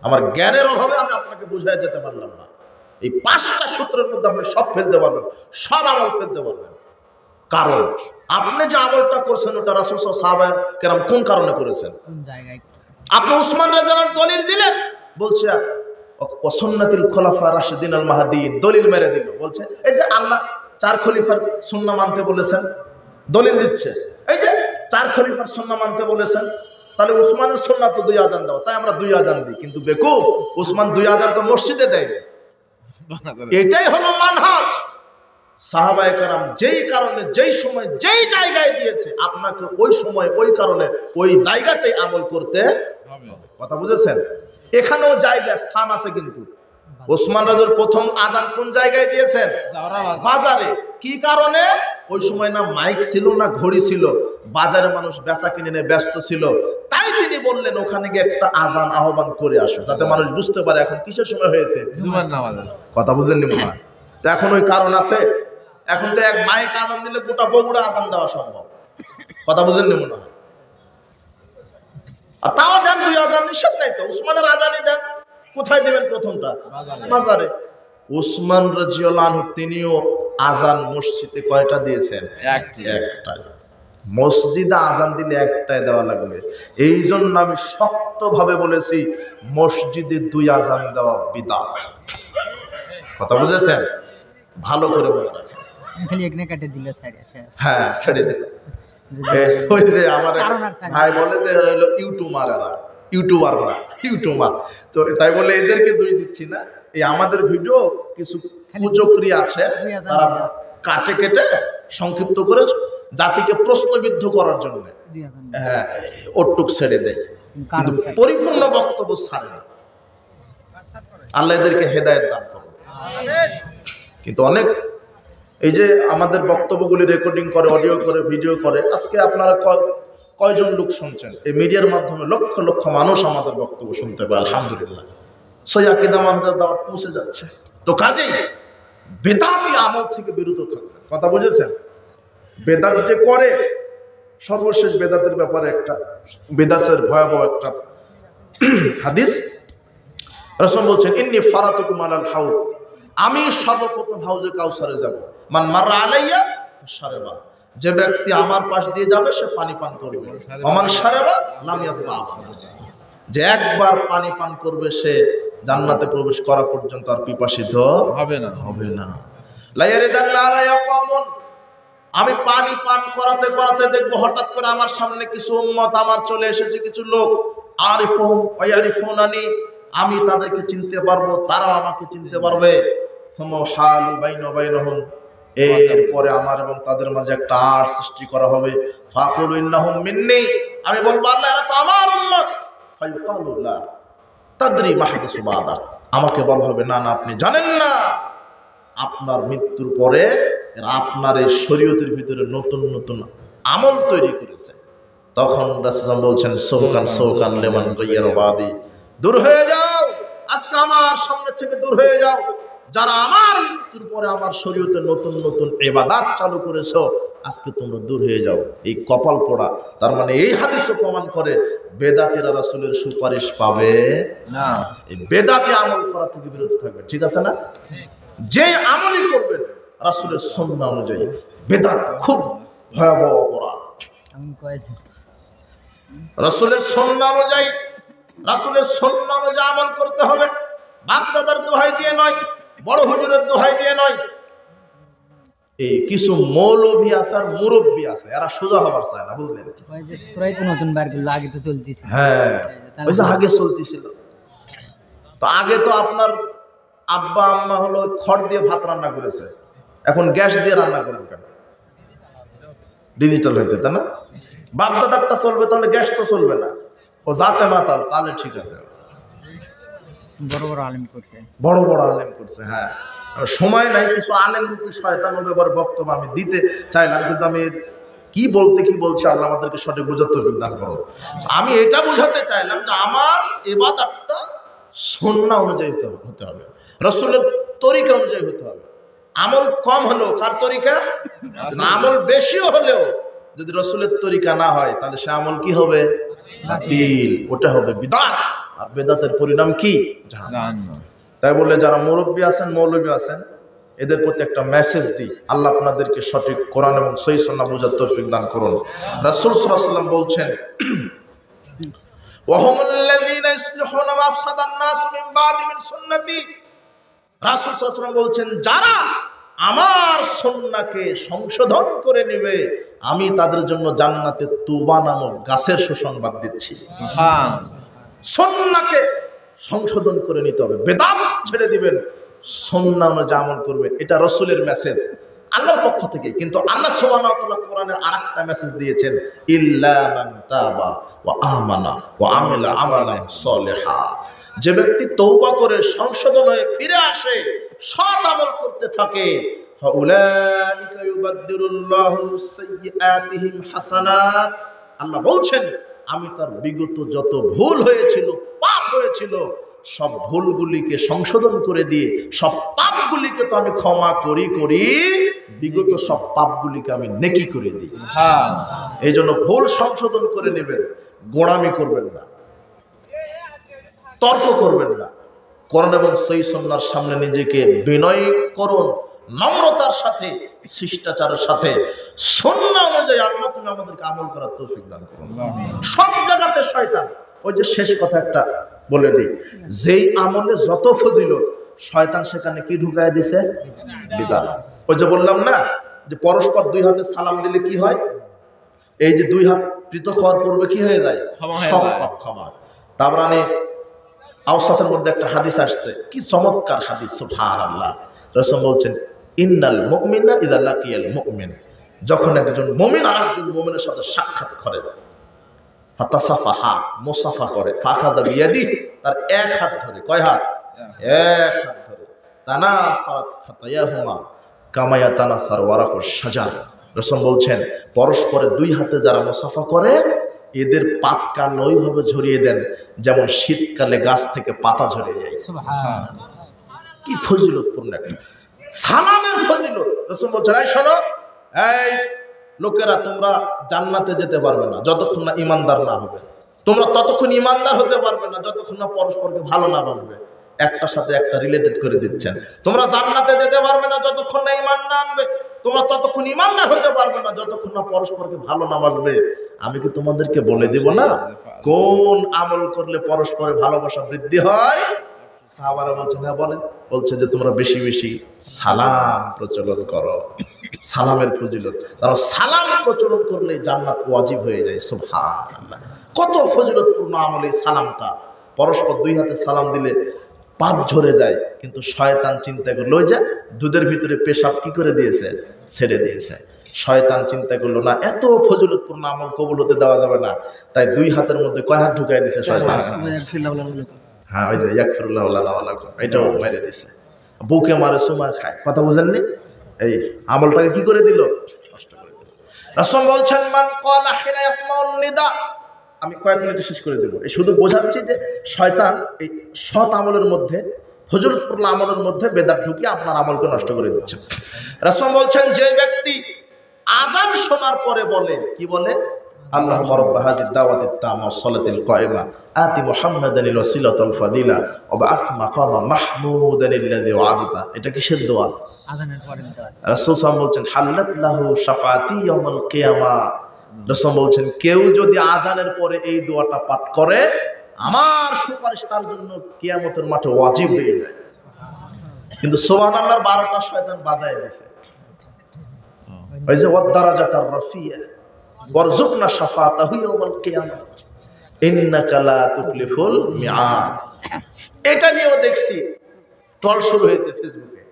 আমার জ্ঞানের অভাবে আমি আপনাকে বুঝাই যেতে পারলাম না। এই 5টা সূত্রের মধ্যে আপনি সব ফেলতে পারবেন, সব আমল ফেলতে পারবেন। কারণ আপনি যে আমলটা করছেন ওটা রাসূল সাহাবায়ে কেরাম কোন কারণে করেছেন? কোন জায়গায় আপনি উসমান রাদিয়াল্লাহু আনহু দলিল দিলেন, বলছে সুন্নাতুল খুলাফা রাশিদিন আল মাহদিয়িন, দলিল মেরে দিল। বলছে এই যে আল্লাহ 4 খলিফার সুন্নাহ মানতে বলেছেন, দলিল দিচ্ছে। এই যে 4 খলিফার সুন্নাহ মানতে বলেছেন, তাহলে উসমানের সুন্নাহ তো 2 আজান দাও, তাই আমরা 2 আজান দিই। কিন্তু বেকুব, উসমান 2 আজান তো মসজিদে দেয়। এটাই হলো মানহাজ। সাহাবায়ে কেরাম যেই কারণে, যেই সময়, যেই জায়গায় দিয়েছে, আপনাকে ওই সময়, ওই কারণে, ওই জায়গাতেই আমল করতে হবে। কথা বুঝেছেন? এখানেও জায়গা, স্থান আছে। কিন্তু ওসমান রাজুর প্রথম আজান কোন জায়গায় দিয়েছেন? বাজারে। কি কারণে? ওই সময় না মাইক ছিল, না ঘড়ি ছিল, বাজারে মানুষ বেচা কিনে নিয়ে ব্যস্ত ছিল। তাই তিনি বললেন ওখানে গিয়ে একটা আজান আহ্বান করে আসো, যাতে মানুষ বুঝতে পারে এখন কিসের সময় হয়েছে, জুমার নামাজ। কথা বুঝেননি মনে হয়? তো এখন ওই কারণ আছে। এখন তো এক মাইক আজান দিলে গোটা বগুড়া আজান দেওয়া সম্ভব। কথা বুঝেননি মনে হয়? আর তাও দেন 2 আজান, নিষেধ নাই তো। উসমানের আজানই দেন। কোথায় দেবেন? প্রথমটা বাজারে। উসমান রাদিয়াল্লাহু আনহু তিনিও আজান মসজিদে কয়টা দিয়েছেন? একটা। মসজিদে আজান দিলে একটাই দেওয়া লাগবে। এই জন্য আমি শক্তভাবে বলেছি মসজিদে 2 আজান দেওয়া বিদআত। কথা বুঝেছেন? ভালো করে মনে রাখেন। খালি এখানে কেটে দিলে ছেড়ে শেষ। হ্যাঁ, ছেড়ে দিল। ওই যে আমার ভাই বলে যে হলো ইউটিউবার না, ইউটিউবার। তো তাই বলে এদেরকে দোষ দিচ্ছি না। এই আমাদের ভিডিও কিছু কুচক্রী আছে, তারা কাটে কেটে সংক্ষিপ্ত করে জাতিকে প্রশ্নবিদ্ধ করার জন্য হ্যাঁ ওটুক ছেড়ে দেয়, কিন্তু পরিপূর্ণ বক্তব্য ছাড়ে না। আল্লাহ এদেরকে হেদায়েত দান করুন। কিন্তু অনেক এই যে আমাদের বক্তব্যগুলি রেকর্ডিং করে, অডিও করে, ভিডিও করে, আজকে আপনারা কয়জন লোক শুনছেন? এই মিডিয়ার মাধ্যমে লক্ষ লক্ষ মানুষ আমাদের বক্তব্য শুনতে পায়। আলহামদুলিল্লাহ, সই আকীদা মানুষের দাওয়াত পৌঁছে যাচ্ছে। তো কাজেই বেদাতি আমল থেকে বিরত থাকবে। কথা বুঝেছেন? বেদাত যে করে, সর্বশেষ বেদাতের ব্যাপারে একটা বেদাতের ভয়াবহ একটা হাদিস রাসূল বলছেন, ইন্নী ফারাতুকুম আলাল হাউদ, আমি সর্বপ্রথম হাউজে কাউসারে যাব। মান মাররা আলাইয়া শারাবা, যে ব্যক্তি আমার পাশ দিয়ে যাবে সে পানি পান করবে। ওমান শারাবা লাম ইয়াজমা, যে একবার পানি পান করবে সে জান্নাতে প্রবেশ করা পর্যন্ত আর পিপাসিত হবে না। লা ইয়ারিদাল্লাহু আলাইয়া কওমুন, আমি পানি পান করাতে করাতে দেখবো হঠাৎ করে আমার সামনে কিছু উম্মত আমার চলে এসেছে, কিছু লোক, আরিফুহুম ওয়া ইয়ারিফুনানি, আমি তাদেরকে চিনতে পারবো, তারাও আমাকে চিনতে পারবে। সুমহালু বাইনা বাইনাহুম, এরপরে আমার এবং তাদের মাঝে একটা আর সৃষ্টি করা হবে। ফাকুলু ইন্নাহুম মিন্নি, আমি বলবো আল্লাহ এরা তো আমার উম্মত। ফায়ুকালু লা তাদরি মাহদাসু বাদা, আমাকে বলা হবে না না আপনি জানেন না, আপনার মৃত্যুর পরে আপনার এই শরীয়তের ভিতরে নতুন নতুন আমল তৈরি করেছে। তো তখন রাসূল বলছেন সৌকান সৌকান লেমান গায়্যার বাদি, দূর হয়ে যাও আজকে আমার সামনে থেকে, দূর হয়ে যাও যারা আমার মৃত্যুর পরে আমার শরীয়তে নতুন নতুন ইবাদত চালু করেছো, আজকে তোমরা দূর হয়ে যাও। এই কপাল পোড়া, তার মানে এই হাদিসও প্রমাণ করে বেদাতীরা রাসূলের সুপারিশ পাবে না। এই বেদাতে আমল করা থেকে বিরত থাকবেন, ঠিক আছে না? যে আমলই করবেন রাসূলের সুন্নাহ অনুযায়ী, বেদাত খুব ভয়াবহ অপরাধ। আমি কয়েছি রাসূলের সুন্নাহ অনুযায়ী, রাসূলের সুন্নাহ অনুযায়ী আমল করতে হবে। বাগদাদার দোহাই দিয়ে নয়, বড় হুজুরের দোহাই দিয়ে নয়। এই কিছু মৌলভী আছে আর মুরব্বী আছে, এরা সোজা হবার চায় না, বুঝলেন? কয়েছে তোরাই তো নতুন বার করলো, আগে তো চলতেছে। হ্যাঁ, ওই যে আগে চলতেছিল। তো আগে তো আপনার আব্বা আম্মা হলো খড় দিয়ে ভাত রান্না করেছে, এখন গ্যাস দিয়ে রান্না করেন কেন? ডিজিটাল হয়েছে, তাই না? বাপদাদারটা চলবে, তাহলে গ্যাস তো চলবে না। ও জাতে মাতাল, তাহলে ঠিক আছে। বড় বড় আলেম করছে, বড় বড় আলেম করছে। হ্যাঁ, সময় নাই, কিছু আলেম রূপী শয়তান ওদের ব্যাপারে বক্তব্য আমি দিতে চাইলাম, কিন্তু আমি কি বলছি আল্লাহ আমাদেরকে সঠিক বোঝার তৌফিক দান করো। আমি এটা বোঝাতে চাইলাম যে আমার ইবাদতটা সুন্নাহ অনুযায়ী হতে হবে, রাসূলের তরিকা অনুযায়ী হতে হবে। আমল কম হলেও কার তরিকা, আমল বেশিও হলেও যদি রাসূলের তরিকা না হয়, তাহলে সে আমল কি হবে? বাতিল, ওটা হবে বিদআত। আর বেদাতের পরিণাম কি? জাহান্নাম। তাই বলে যারা মুরব্বী আছেন, মৌলবী আছেন, এদের প্রতি একটা মেসেজ দিই, আল্লাহ আপনাদেরকে সঠিক কোরআন এবং সহিহ সুন্নাহ বোঝার তৌফিক দান করুন। রাসূল সাল্লাল্লাহু আলাইহি ওয়াসাল্লাম বলছেন, ওয়াহুমুল্লাযীনা ইসলিহুনা মা আফসাদান নাস মিন বাদি মিন সুন্নতি। রাসূল সাল্লাল্লাহু আলাইহি ওয়াসাল্লাম বলছেন, যারা আমার সুন্নাহকে সংশোধন করে নেবে, আমি তাদের জন্য জান্নাতে তুবা নামক গাছের সুসংবাদ দিচ্ছি। সুন্নাহকে সংশোধন করে নিতে হবে, বেদাত ছেড়ে দিবেন, সুন্নাহ অনুযায়ী আমল করবেন। এটা রাসূলের মেসেজ আল্লাহর পক্ষ থেকে। কিন্তু আল্লাহ সুবহানাহু ওয়া তাআলা কোরআনে আরেকটা মেসেজ দিয়েছেন, ইল্লা মান তাবা ওয়া আমানা ওয়া আমিলা আমালান সলিহা। যে ব্যক্তি তওবা করে সংশোধন হয়ে ফিরে আসে, সৎ আমল করতে থাকে, ফাউলাইকা ইউবাদদিরুল্লাহু সাইয়্যাতিহিম হাসানাত। আল্লাহ বলছেন, আমি তার বিগত যত ভুল হয়েছিল, পাপ হয়েছিল, সব ভুলগুলিকে সংশোধন করে দিয়ে সব পাপগুলিকে তো আমি ক্ষমা করি, বিগত সব পাপগুলিকে আমি নেকি করে দিই। এই জন্য ভুল সংশোধন করে নেবেন, গোড়ামি করবেন না, তর্ক করবেন না। কোরআন এবং সহিহ সুন্নাহর সামনে নিজেকে বিনয় করুন, নম্রতার সাথে, শিষ্টাচারের সাথে। সুন্নাহ অনুযায়ী আল্লাহ তুমি আমাদেরকে আমল করার তৌফিক দান করুন। সব জায়গাতে শয়তান, ওই যে শেষ কথা একটা বলে দিই, যেই আমলে যত ফজিলত, শয়তান সেখানে কি ঢুকায় দিছে? বিদআত। ওই যে বললাম না যে পরস্পর দুই হাতে সালাম দিলে কি হয়? এই যে দুই হাত পৃথক হওয়ার পূর্বে কি হয়ে যায়? সব পাপ ক্ষমা। তাবরানী আওসাতের মধ্যে একটা হাদিস আসছে, কি চমৎকার হাদিস, সুবহানাল্লাহ। রাসূল বলছেন, ইন্নাল মুমিনা ইযা লাকিয়াল মুমিন, যখন একজন মুমিন আরেকজন মুমিনের সাথে সাক্ষাৎ করে, ফাতাসাফাহা, মুসাফা করে, ফাখাযা বিয়াদিহি, তার এক হাত ধরে, কয় হাত? এক হাত ধরে, তানাফারাত খাতায়াহুমা কামা ইয়াতানাসার ওয়ারাকুশ শাজার। রাসূল বলছেন, পরস্পরের দুই হাতে যারা মুসাফা করে, এদের পাপ কাল ওইভাবে ঝরিয়ে দেন যেমন শীতকালে গাছ থেকে পাতা ঝরে যায়। কি ফজিলতপূর্ণ একটা সালামের ফজিলত। রাসূল বলছেন, এই শোনো, এই লোকেরা, তোমরা জান্নাতে যেতে পারবে না যতক্ষণ না ইমানদার না হবে। তোমরা ততক্ষণ ইমানদার হতে পারবে না যতক্ষণ না পরস্পরকে ভালো না বাসবে। একটার সাথে একটা রিলেটেড করে দিচ্ছেন। তোমরা জান্নাতে যেতে পারবে না যতক্ষণ না ঈমান না আনবে। তোমরা ততক্ষণ ঈমানদার হতে পারবে না যতক্ষণ না পরস্পরকে ভালো না বাসবে। আমি কি তোমাদেরকে বলে দিব না কোন আমল করলে পরস্পরে ভালোবাসা বৃদ্ধি হয়? সাহাবারা বলছেন, হ্যাঁ বলেন। বলছে যে তোমরা বেশি বেশি সালাম প্রচলন করো। সালামের ফজিলত, কারণ সালাম প্রচলন করলে জান্নাত ওয়াজিব হয়ে যায়। সুবহানাল্লাহ, কত ফজিলতপূর্ণ আমল এই সালামটা। পরস্পর দুই হাতে সালাম দিলে পাপ ঝরে যায়। কিন্তু শয়তান চিন্তা করলো, ওই যে দুধের ভিতরে পেশাব কি করে দিয়েছে, ছেড়ে দিয়েছে। শয়তান চিন্তা করলো, না এত ফজিলতপূর্ণ আমল কবুল হতে দেওয়া যাবে না, তাই দুই হাতের মধ্যে কয় হাত ঢুকাই দিছে শয়তান। হ্যাঁ, ওই যে ইয়াগফিরুল্লাহু লানা ওয়া লাকুম, এটাও মেরে দিছে। বউকে মারে সুমা খায়, কথা বুঝেননি? এই আমলটাকে কি করে দিল, নষ্ট করে দিল। রাসূল বলছেন মান ক্বালা হিনা ইয়াসমাউন নিদা, আমি কয়েক মিনিটে শেষ করে দেব। এই শুধু বোঝাচ্ছি যে শয়তান এই সৎ আমলের মধ্যে, ফজলতপূর্ণ আমলের মধ্যে বেদাত ঢুকিয়ে আপনার আমলকে নষ্ট করে দিচ্ছে। রাসূল বলছেন যে ব্যক্তি আযান শোনার পরে বলে, কি বলে? আল্লাহুম্মা রাব্ব হাযিহিদ দাওয়াতিত তাম্মা ওয়াস সালাতিল কায়িমা আতি মুহাম্মাদানিল ওয়াসিলাতাল ফাদিলা ওয়া বা'আথ মাকামা মাহমুদানিল্লাযী ওয়া'আদতা। এটা কিসের দোয়া? আজানের পরে দোয়া। রাসূল সাল্লাল্লাহু আলাইহি ওয়াসাল্লাম বলছেন হাল্লাত লাহু শাফাআতি ইয়াউমাল কিয়ামা। রাসূল বলছেন কেউ যদি আযানের পরে এই দোয়াটা পাঠ করে আমার সুপারিশ তার জন্য কিয়ামতের মাঠে ওয়াজিব হয়ে যায়। কিন্তু সুবহানাল্লাহর 12টা শয়তান বাজায় দিয়েছে। ওই যে ওয়াদ-দারাজাতার রাফিয়া ওয়ারযুকনা শাফাআতাহু ইয়াউমাল কিয়ামা ইন্নাকা লা তুখলিফুল মিআদ। এটা নিয়েও দেখছি ট্রল শুরু হয়েছে ফেসবুকে।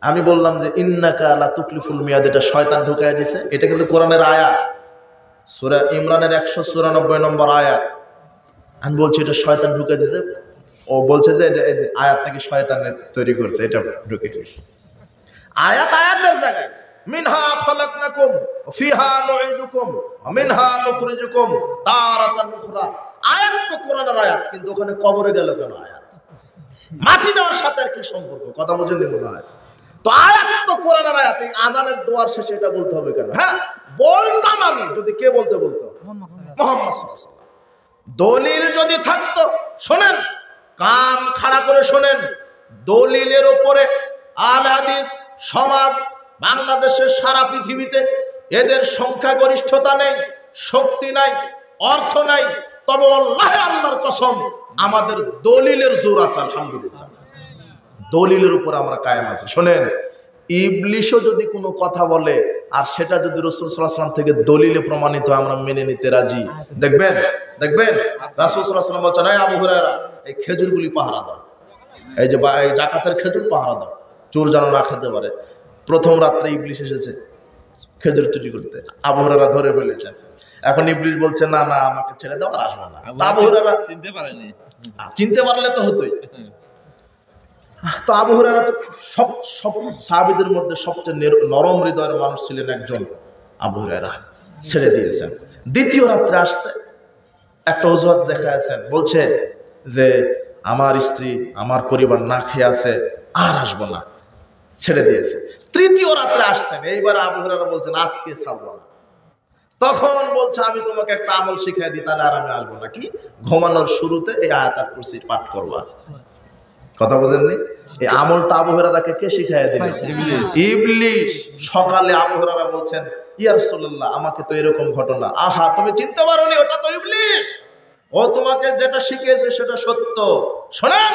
আমি বললাম যে ইন্নাকা লা তুখলিফুল মিয়াদ, এটা শয়তান ঢুকায় দিয়েছে। এটা কিন্তু কোরআনের আয়াত, সূরা ইমরানের 194 নম্বর আয়াত। আমি বলছি এটা শয়তান ঢুকায় দিয়েছে। ও বলছে যে এটা আয়াত নাকি শয়তান তৈরি করছে, এটা ঢুকে দিয়েছে। আয়াত আয়াতের জায়গায় মিনহা খালাকনাকুম ওয়া ফিহা নুঈদুকুম ওয়া মিনহা নুখরিজুকুম তারাতান উখরা। আয়াত তো কোরআনের আয়াত, কিন্তু ওখানে কবরে গেল কেন আয়াত? মাটি দেওয়ার সাথে আর কি সম্পর্ক? কথা বুঝেননি মনে হয়? তো আয়াত তো কোরআনের আয়াত, এই আযানের দোয়ার শেষে এটা বলতে হবে কেন? হ্যাঁ বলতাম আমি, যদি কে বলতে বলতো? মুহাম্মদ সাল্লাল্লাহু আলাইহি ওয়াসাল্লাম। দলিল যদি থাকতো, শোনেন, কান খাড়া করে শোনেন, দলিলের উপরে আল হাদিস সমাজ বাংলাদেশের সারা পৃথিবীতে এদের সংখ্যাগরিষ্ঠতা নেই, শক্তি নাই, অর্থ নাই, তবে আল্লাহে আল্লাহর কসম আমাদের দলিলের জোর আছে। আলহামদুলিল্লাহ, দলিলের উপর আমরা কায়েম আছি। শোনেন, ইবলিশও যদি কোনো কথা বলে আর সেটা যদি রাসূল সাল্লাল্লাহু আলাইহি ওয়াসাল্লাম থেকে দলিলে প্রমাণিত হয়, আমরা মেনে নিতে রাজি। দেখবেন রাসূল সাল্লাল্লাহু আলাইহি ওয়াসাল্লাম বলছেন, এই আবু হুরায়রা এই খেজুরগুলি পাহারা দাও, এই যে জাকাতের খেজুর পাহারা দাও, চোর যেন না খেতে পারে। প্রথম রাত্রে ইবলিশ এসেছে খেজুর চুরি করতে, আবু হুরায়রা ধরে ফেলেছেন। এখন ইবলিশ বলছে না না আমাকে ছেড়ে দাও, আর আসবো না। আবু হুরায়রা চিনতে পারেনি, চিনতে পারলে তো হতোই। তো আবু হুরায়রা তো সব সাহাবীদের মধ্যে সবচেয়ে নরম হৃদয়ের মানুষ ছিলেন একজন। আবু হুরায়রা ছেড়ে দিয়েছেন। দ্বিতীয় রাত্রে আসছে, একটা অজুহাত দেখাচ্ছেন, বলছে যে আমার স্ত্রী আমার পরিবার না খেয়ে আছে, আর আসবো না, ছেড়ে দিয়েছে। তৃতীয় রাত্রে আসছেন, এইবার আবু হুরায়রা বলছেন আজকে ছাড়বো না। তখন বলছে আমি তোমাকে একটা আমল শিখাই দিই, তাহলে আর আমি আসবো না। কি? ঘুমানোর শুরুতে এই আয়াতুল কুরসি পাঠ করবা। কথা বুঝেননি? এই আমলটা আবু হুরায়রাকে কে শিখাইয়া দিল? ইবলিশ। সকালে আবু হুরায়রা বলছেন, ইয়া রাসূলুল্লাহ আমাকে তো এরকম ঘটনা। আহা, তুমি চিনতে পারোনি? ওটা তো ইবলিশ, ও তোমাকে যেটা শিখিয়েছে সেটা সত্য। শোনেন,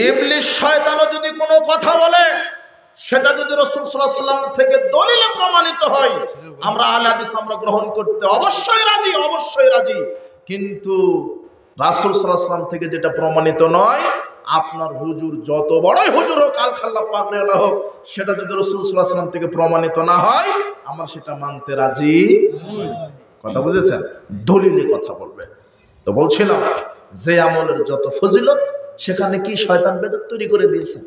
ইবলিশ শয়তানও যদি কোনো কথা বলে, সেটা যদি রাসূল সাল্লাল্লাহু আলাইহি ওয়াসাল্লাম থেকে দলিলে প্রমাণিত হয়, আমরা আহলে হাদিস আমরা গ্রহণ করতে অবশ্যই রাজি, অবশ্যই রাজি। কিন্তু রাসূল সাল্লাল্লাহু আলাইহি ওয়াসাল্লাম থেকে যেটা প্রমাণিত নয়, আপনার হুজুর যত বড়ই হুজুর হোক, আল খাল্লা পাগড়িওয়ালা হোক, সেটা যদি রাসূল সাল্লাল্লাহু আলাইহি ওয়াসাল্লাম থেকে প্রমাণিত না হয়, আমরা সেটা মানতে রাজি। কথা বুঝেছেন? দলিলে কথা বলবে। তো বলছিলাম যে আমলের যত ফজিলত, সেখানে কি শয়তান বেদাত তৈরি করে দিয়েছে।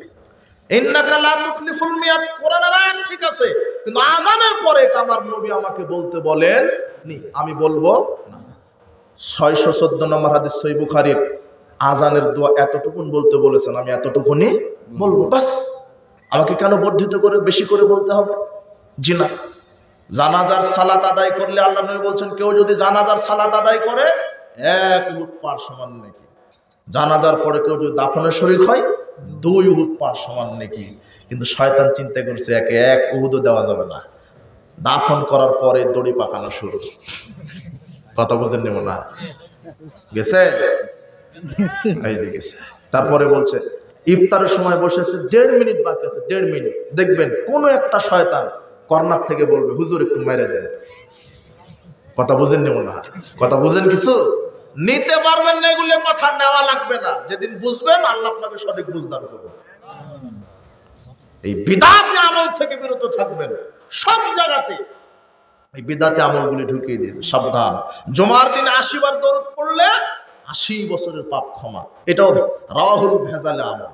ইন্নাকা লা তুখলিফুল মিয়াদ, কোরআনের আয়াত ঠিক আছে, কিন্তু আযানের পরে এটা আমার নবী আমাকে বলতে বলেন নি, আমি বলবো না। 614 নম্বর হাদিস সহিহ বুখারীর, আযানের দোয়া এতটুকুন বলতে বলেছেন, আমি এতটুকুনি বলবো বাস। আমাকে কেন বর্ধিত করে বেশি করে বলতে হবে? জি না। জানাজার সালাত আদায় করলে আল্লাহ নবী বলছেন, কেউ যদি জানাজার সালাত আদায় করে 1 উহুদ পাহাড় সমান নেকি। জানাজার পরে কেউ যদি দাফনের শরীক হয় 2 উহুদ পাহাড় সমান নেকি। কিন্তু শয়তান চিন্তা করছে একে 1 উহুদও দেওয়া যাবে না, দাফন করার পরে দড়ি পাকানো শুরু। কথা বুঝেন নি মনে গেছে? এই গেছে। তারপরে বলছে ইফতারের সময় বসেছে, 1.5 মিনিট বাকি আছে, 1.5 মিনিট। দেখবেন কোন একটা শয়তান কর্নার থেকে বলবে, হুজুর একটু মেরে দেন। কথা বুঝেন নি মনে হয়? কথা বুঝেন কিছু? নিতে পারবেন না, এগুলো কথা নেওয়া লাগবে না। যেদিন বুঝবেন আল্লাহ আপনাকে সঠিক বুঝদান করবেন। এই বিদআতি আমল থেকে বিরত থাকবেন সব জায়গাতে। এই বিদআতি আমলগুলি ঢুকিয়ে দিয়েছে, সাবধান। জুমার দিনে 80 বার দরুদ পড়লে 80 বছরের পাপ ক্ষমা। এটাও রাহুল ভেজালে আমল,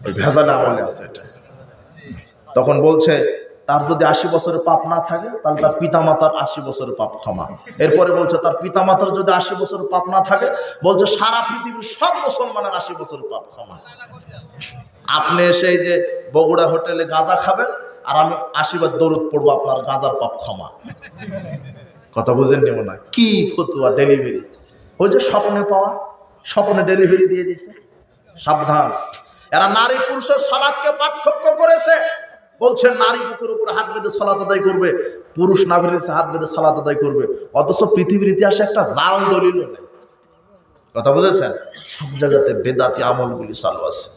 ওই ভেজালে আমলে আছে এটা। তখন বলছে তার যদি 80 বছরের পাপ না থাকে তাহলে তার পিতামাতার 80 বছরের পাপ ক্ষমা। এরপরে বলছে তার পিতামাতার যদি 80 বছরের পাপ না থাকে, বলছে সারা পৃথিবীর সব মুসলমানের 80 বছরের পাপ ক্ষমা। আপনি এসে এই যে বগুড়া হোটেলে গাঁজা খাবেন আর আমি 80 বার দরুদ পড়বো, আপনার গাঁজার পাপ ক্ষমা। কথা বুঝেন নিব না? কি ফতুয়া ডেলিভারি! ওই যে স্বপ্নে পাওয়া, স্বপ্নে ডেলিভারি দিয়ে দিছে। সাবধান, এরা নারী পুরুষের সালাতকে পার্থক্য করেছে। বলছে নারী বুকের উপরে হাত বেঁধে সালাত আদায় করবে, পুরুষ নাভির নিচে হাত বেঁধে সালাত আদায় করবে। অথচ পৃথিবীর ইতিহাসে একটা জাল দলিল নেই। কথা বুঝেছেন? সব জায়গাতে বেদাতি আমলগুলি চালু আছে,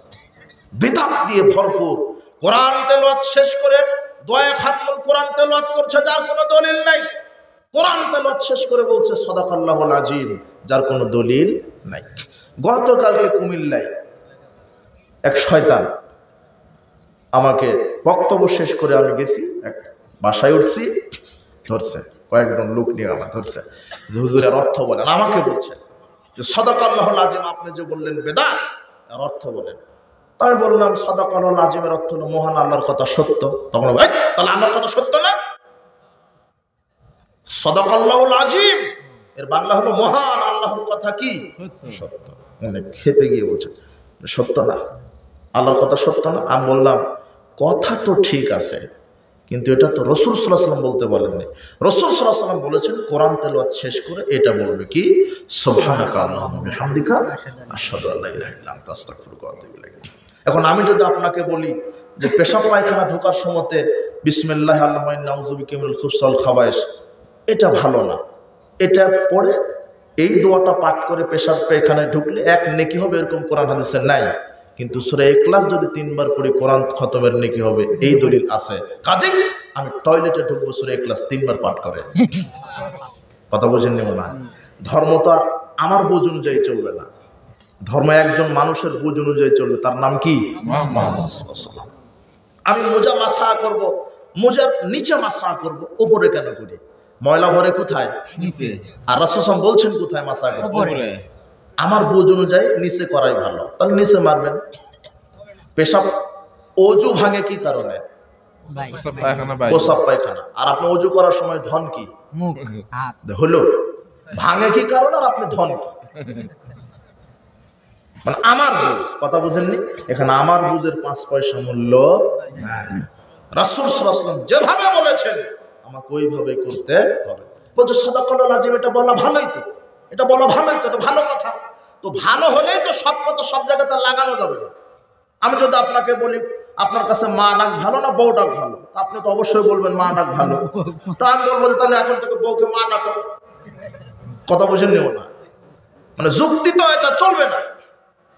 বেদাত দিয়ে ভরপুর। কোরআন তেলাওয়াত শেষ করে দয়া খাতমুল কোরআন তেলাওয়াত করছে যার কোনো দলিল নাই। কোরআন তেলাওয়াত শেষ করে বলছে সাদাকাল্লাহুল আযীম, যার কোনো দলিল নাই। গতকালকে কুমিল্লায় এক শয়তান আমাকে বক্তব্য শেষ করে আমি গেছি, এক বাসায় উঠছি, ধরছে কয়েকজন লোক নিয়ে আমার ধরছে, হুজুরের অর্থ বলেন। আমাকে বলছে যে সাদাকাল্লাহুল আযীম আপনি যে বললেন বেদাত, এর অর্থ বলেন। তাই বললাম সাদাকাল্লাহুল আযীমের অর্থ হলো মহান আল্লাহর কথা সত্য। তখন ভাই তাহলে আল্লাহর কথা সত্য না? সাদাকাল্লাহুল আযীম এর বাংলা হলো মহান আল্লাহর কথা কি সত্য। মানে খেপে গিয়ে বলছে সত্য না, আল্লাহর কথা সত্য না। আমি বললাম কথা তো ঠিক আছে, কিন্তু এটা তো রাসূল সাল্লাল্লাহু আলাইহি ওয়াসাল্লাম বলতে বলেননি। রাসূল সাল্লাল্লাহু আলাইহি ওয়াসাল্লাম বলেছেন কোরআন তেলাওয়াত শেষ করে এটা বলবে কি সুবহানাকা আল্লাহুম্মা বিহামদিকা আশহাদু আল্লা ইলাহা ইল্লা আনতা আস্তাগফিরুকা ওয়া আতুবু ইলাইক। এখন আমি যদি আপনাকে বলি যে পেশাব পায়খানা ঢোকার সময়তে বিসমিল্লাহ আল্লাহুম্মা ইন্না আউযু বিকা মিনাল খুবসি ওয়াল খাবায়েস, এটা ভালো না। এটা পড়ে এই দোয়াটা পাঠ করে পেশাব পায়খানায় ঢুকলে এক নেকি হবে, এরকম কোরআন হাদিসে নাই। কিন্তু সূরা ইখলাস যদি 3 বার পড়ি কোরআন খতমের নেকি হবে, এই দলিল আছে। কাজেই আমি টয়লেটে ঢুকবো সূরা ইখলাস 3 বার পাঠ করে। কথা বুঝেন নিব না? ধর্ম তো আর আমার বুঝ অনুযায়ী চলবে না, ধর্ম একজন মানুষের বুঝ অনুযায়ী চলবে। তার নাম কি? মুহাম্মদ সাল্লাল্লাহু আলাইহি ওয়াসাল্লাম। আমি মোজা মাসা করব, মোজার নিচে মাসা করব, উপরে কেন করি? ময়লা ভরে কোথায়? নিচে। আর রাসূল সাল্লাল্লাহু আলাইহি ওয়াসাল্লাম বলছেন কোথায় মাসা করব? উপরে। আমার বুঝ অনুযায়ী নিচে করাই ভালো, তাহলে নিচে মারবেন। পেশাব অজু ভাঙে কি কারণে? ভাই প্রস্রাব পায়খানা ভাই। প্রস্রাব পায়খানা। আর আপনি অজু করার সময় ধন কি মুখ হাত হলো? ভাঙে কি কারণ আর আপনি ধন কি? মানে আমার বুঝ, কথা বুঝেননি? এখানে আমার বুঝের 5 পয়সা মূল্য নাই। রাসূল সাল্লাল্লাহু আলাইহি ওয়াসাল্লাম যেভাবে বলেছেন আমাকে ওইভাবে করতে হবে। বলছে সাদাকাল্লাহুল আযীম, এটা বলা ভালোই তো, এটা বলা ভালোই তো, এটা ভালো কথা। তো ভালো হলেই তো সব কথা সব জায়গাতে লাগানো যাবে না। আমি যদি আপনাকে বলি আপনার কাছে মা ডাক ভালো না বউ ডাক ভালো, আপনি তো অবশ্যই বলবেন মা ডাক ভালো। তা আমি বলবো যে তাহলে এখন থেকে বউকে মা ডাকো। কথা বুঝেন নিও না? মানে যুক্তি তো এটা চলবে না।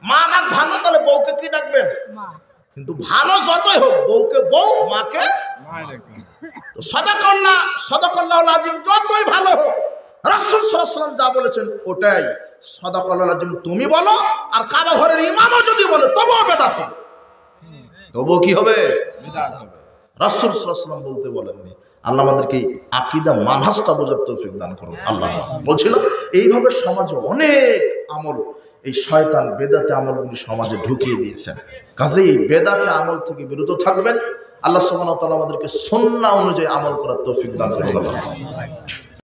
মা ডাক ভালো, তাহলে বউকে কি ডাকবেন? মা কিন্তু ভালো যতই হোক বউকে বউ, মাকে তো সাদাকাল্লাহুল আযীম যতই ভালো হোক, রাসূল সাল্লাল্লাহু আলাইহি ওয়াসাল্লাম যা বলেছেন ওটাই সাদাকাল্লাহুল আযীম তুমি বলো। আর কাবা ঘরের ইমামও যদি বলে তবুও বেদাত হবে, তবুও কি হবে? বিদআত হবে। রাসূল সাল্লাল্লাহু আলাইহি ওয়াসাল্লাম বলতে বলেননি। আল্লাহ আমাদেরকে আকীদা মানহাজটা বোঝার তৌফিক দান করুন। আল্লাহ বলছিলাম এইভাবে সমাজে অনেক আমল, এই শয়তান বেদাতে আমলগুলি সমাজে ঢুকিয়ে দিয়েছেন। কাজেই বেদাতে আমল থেকে বিরত থাকবেন। আল্লাহ সুবহানাহু ওয়া তাআলা আমাদেরকে সুন্নাহ অনুযায়ী আমল করার তৌফিক দান করুন।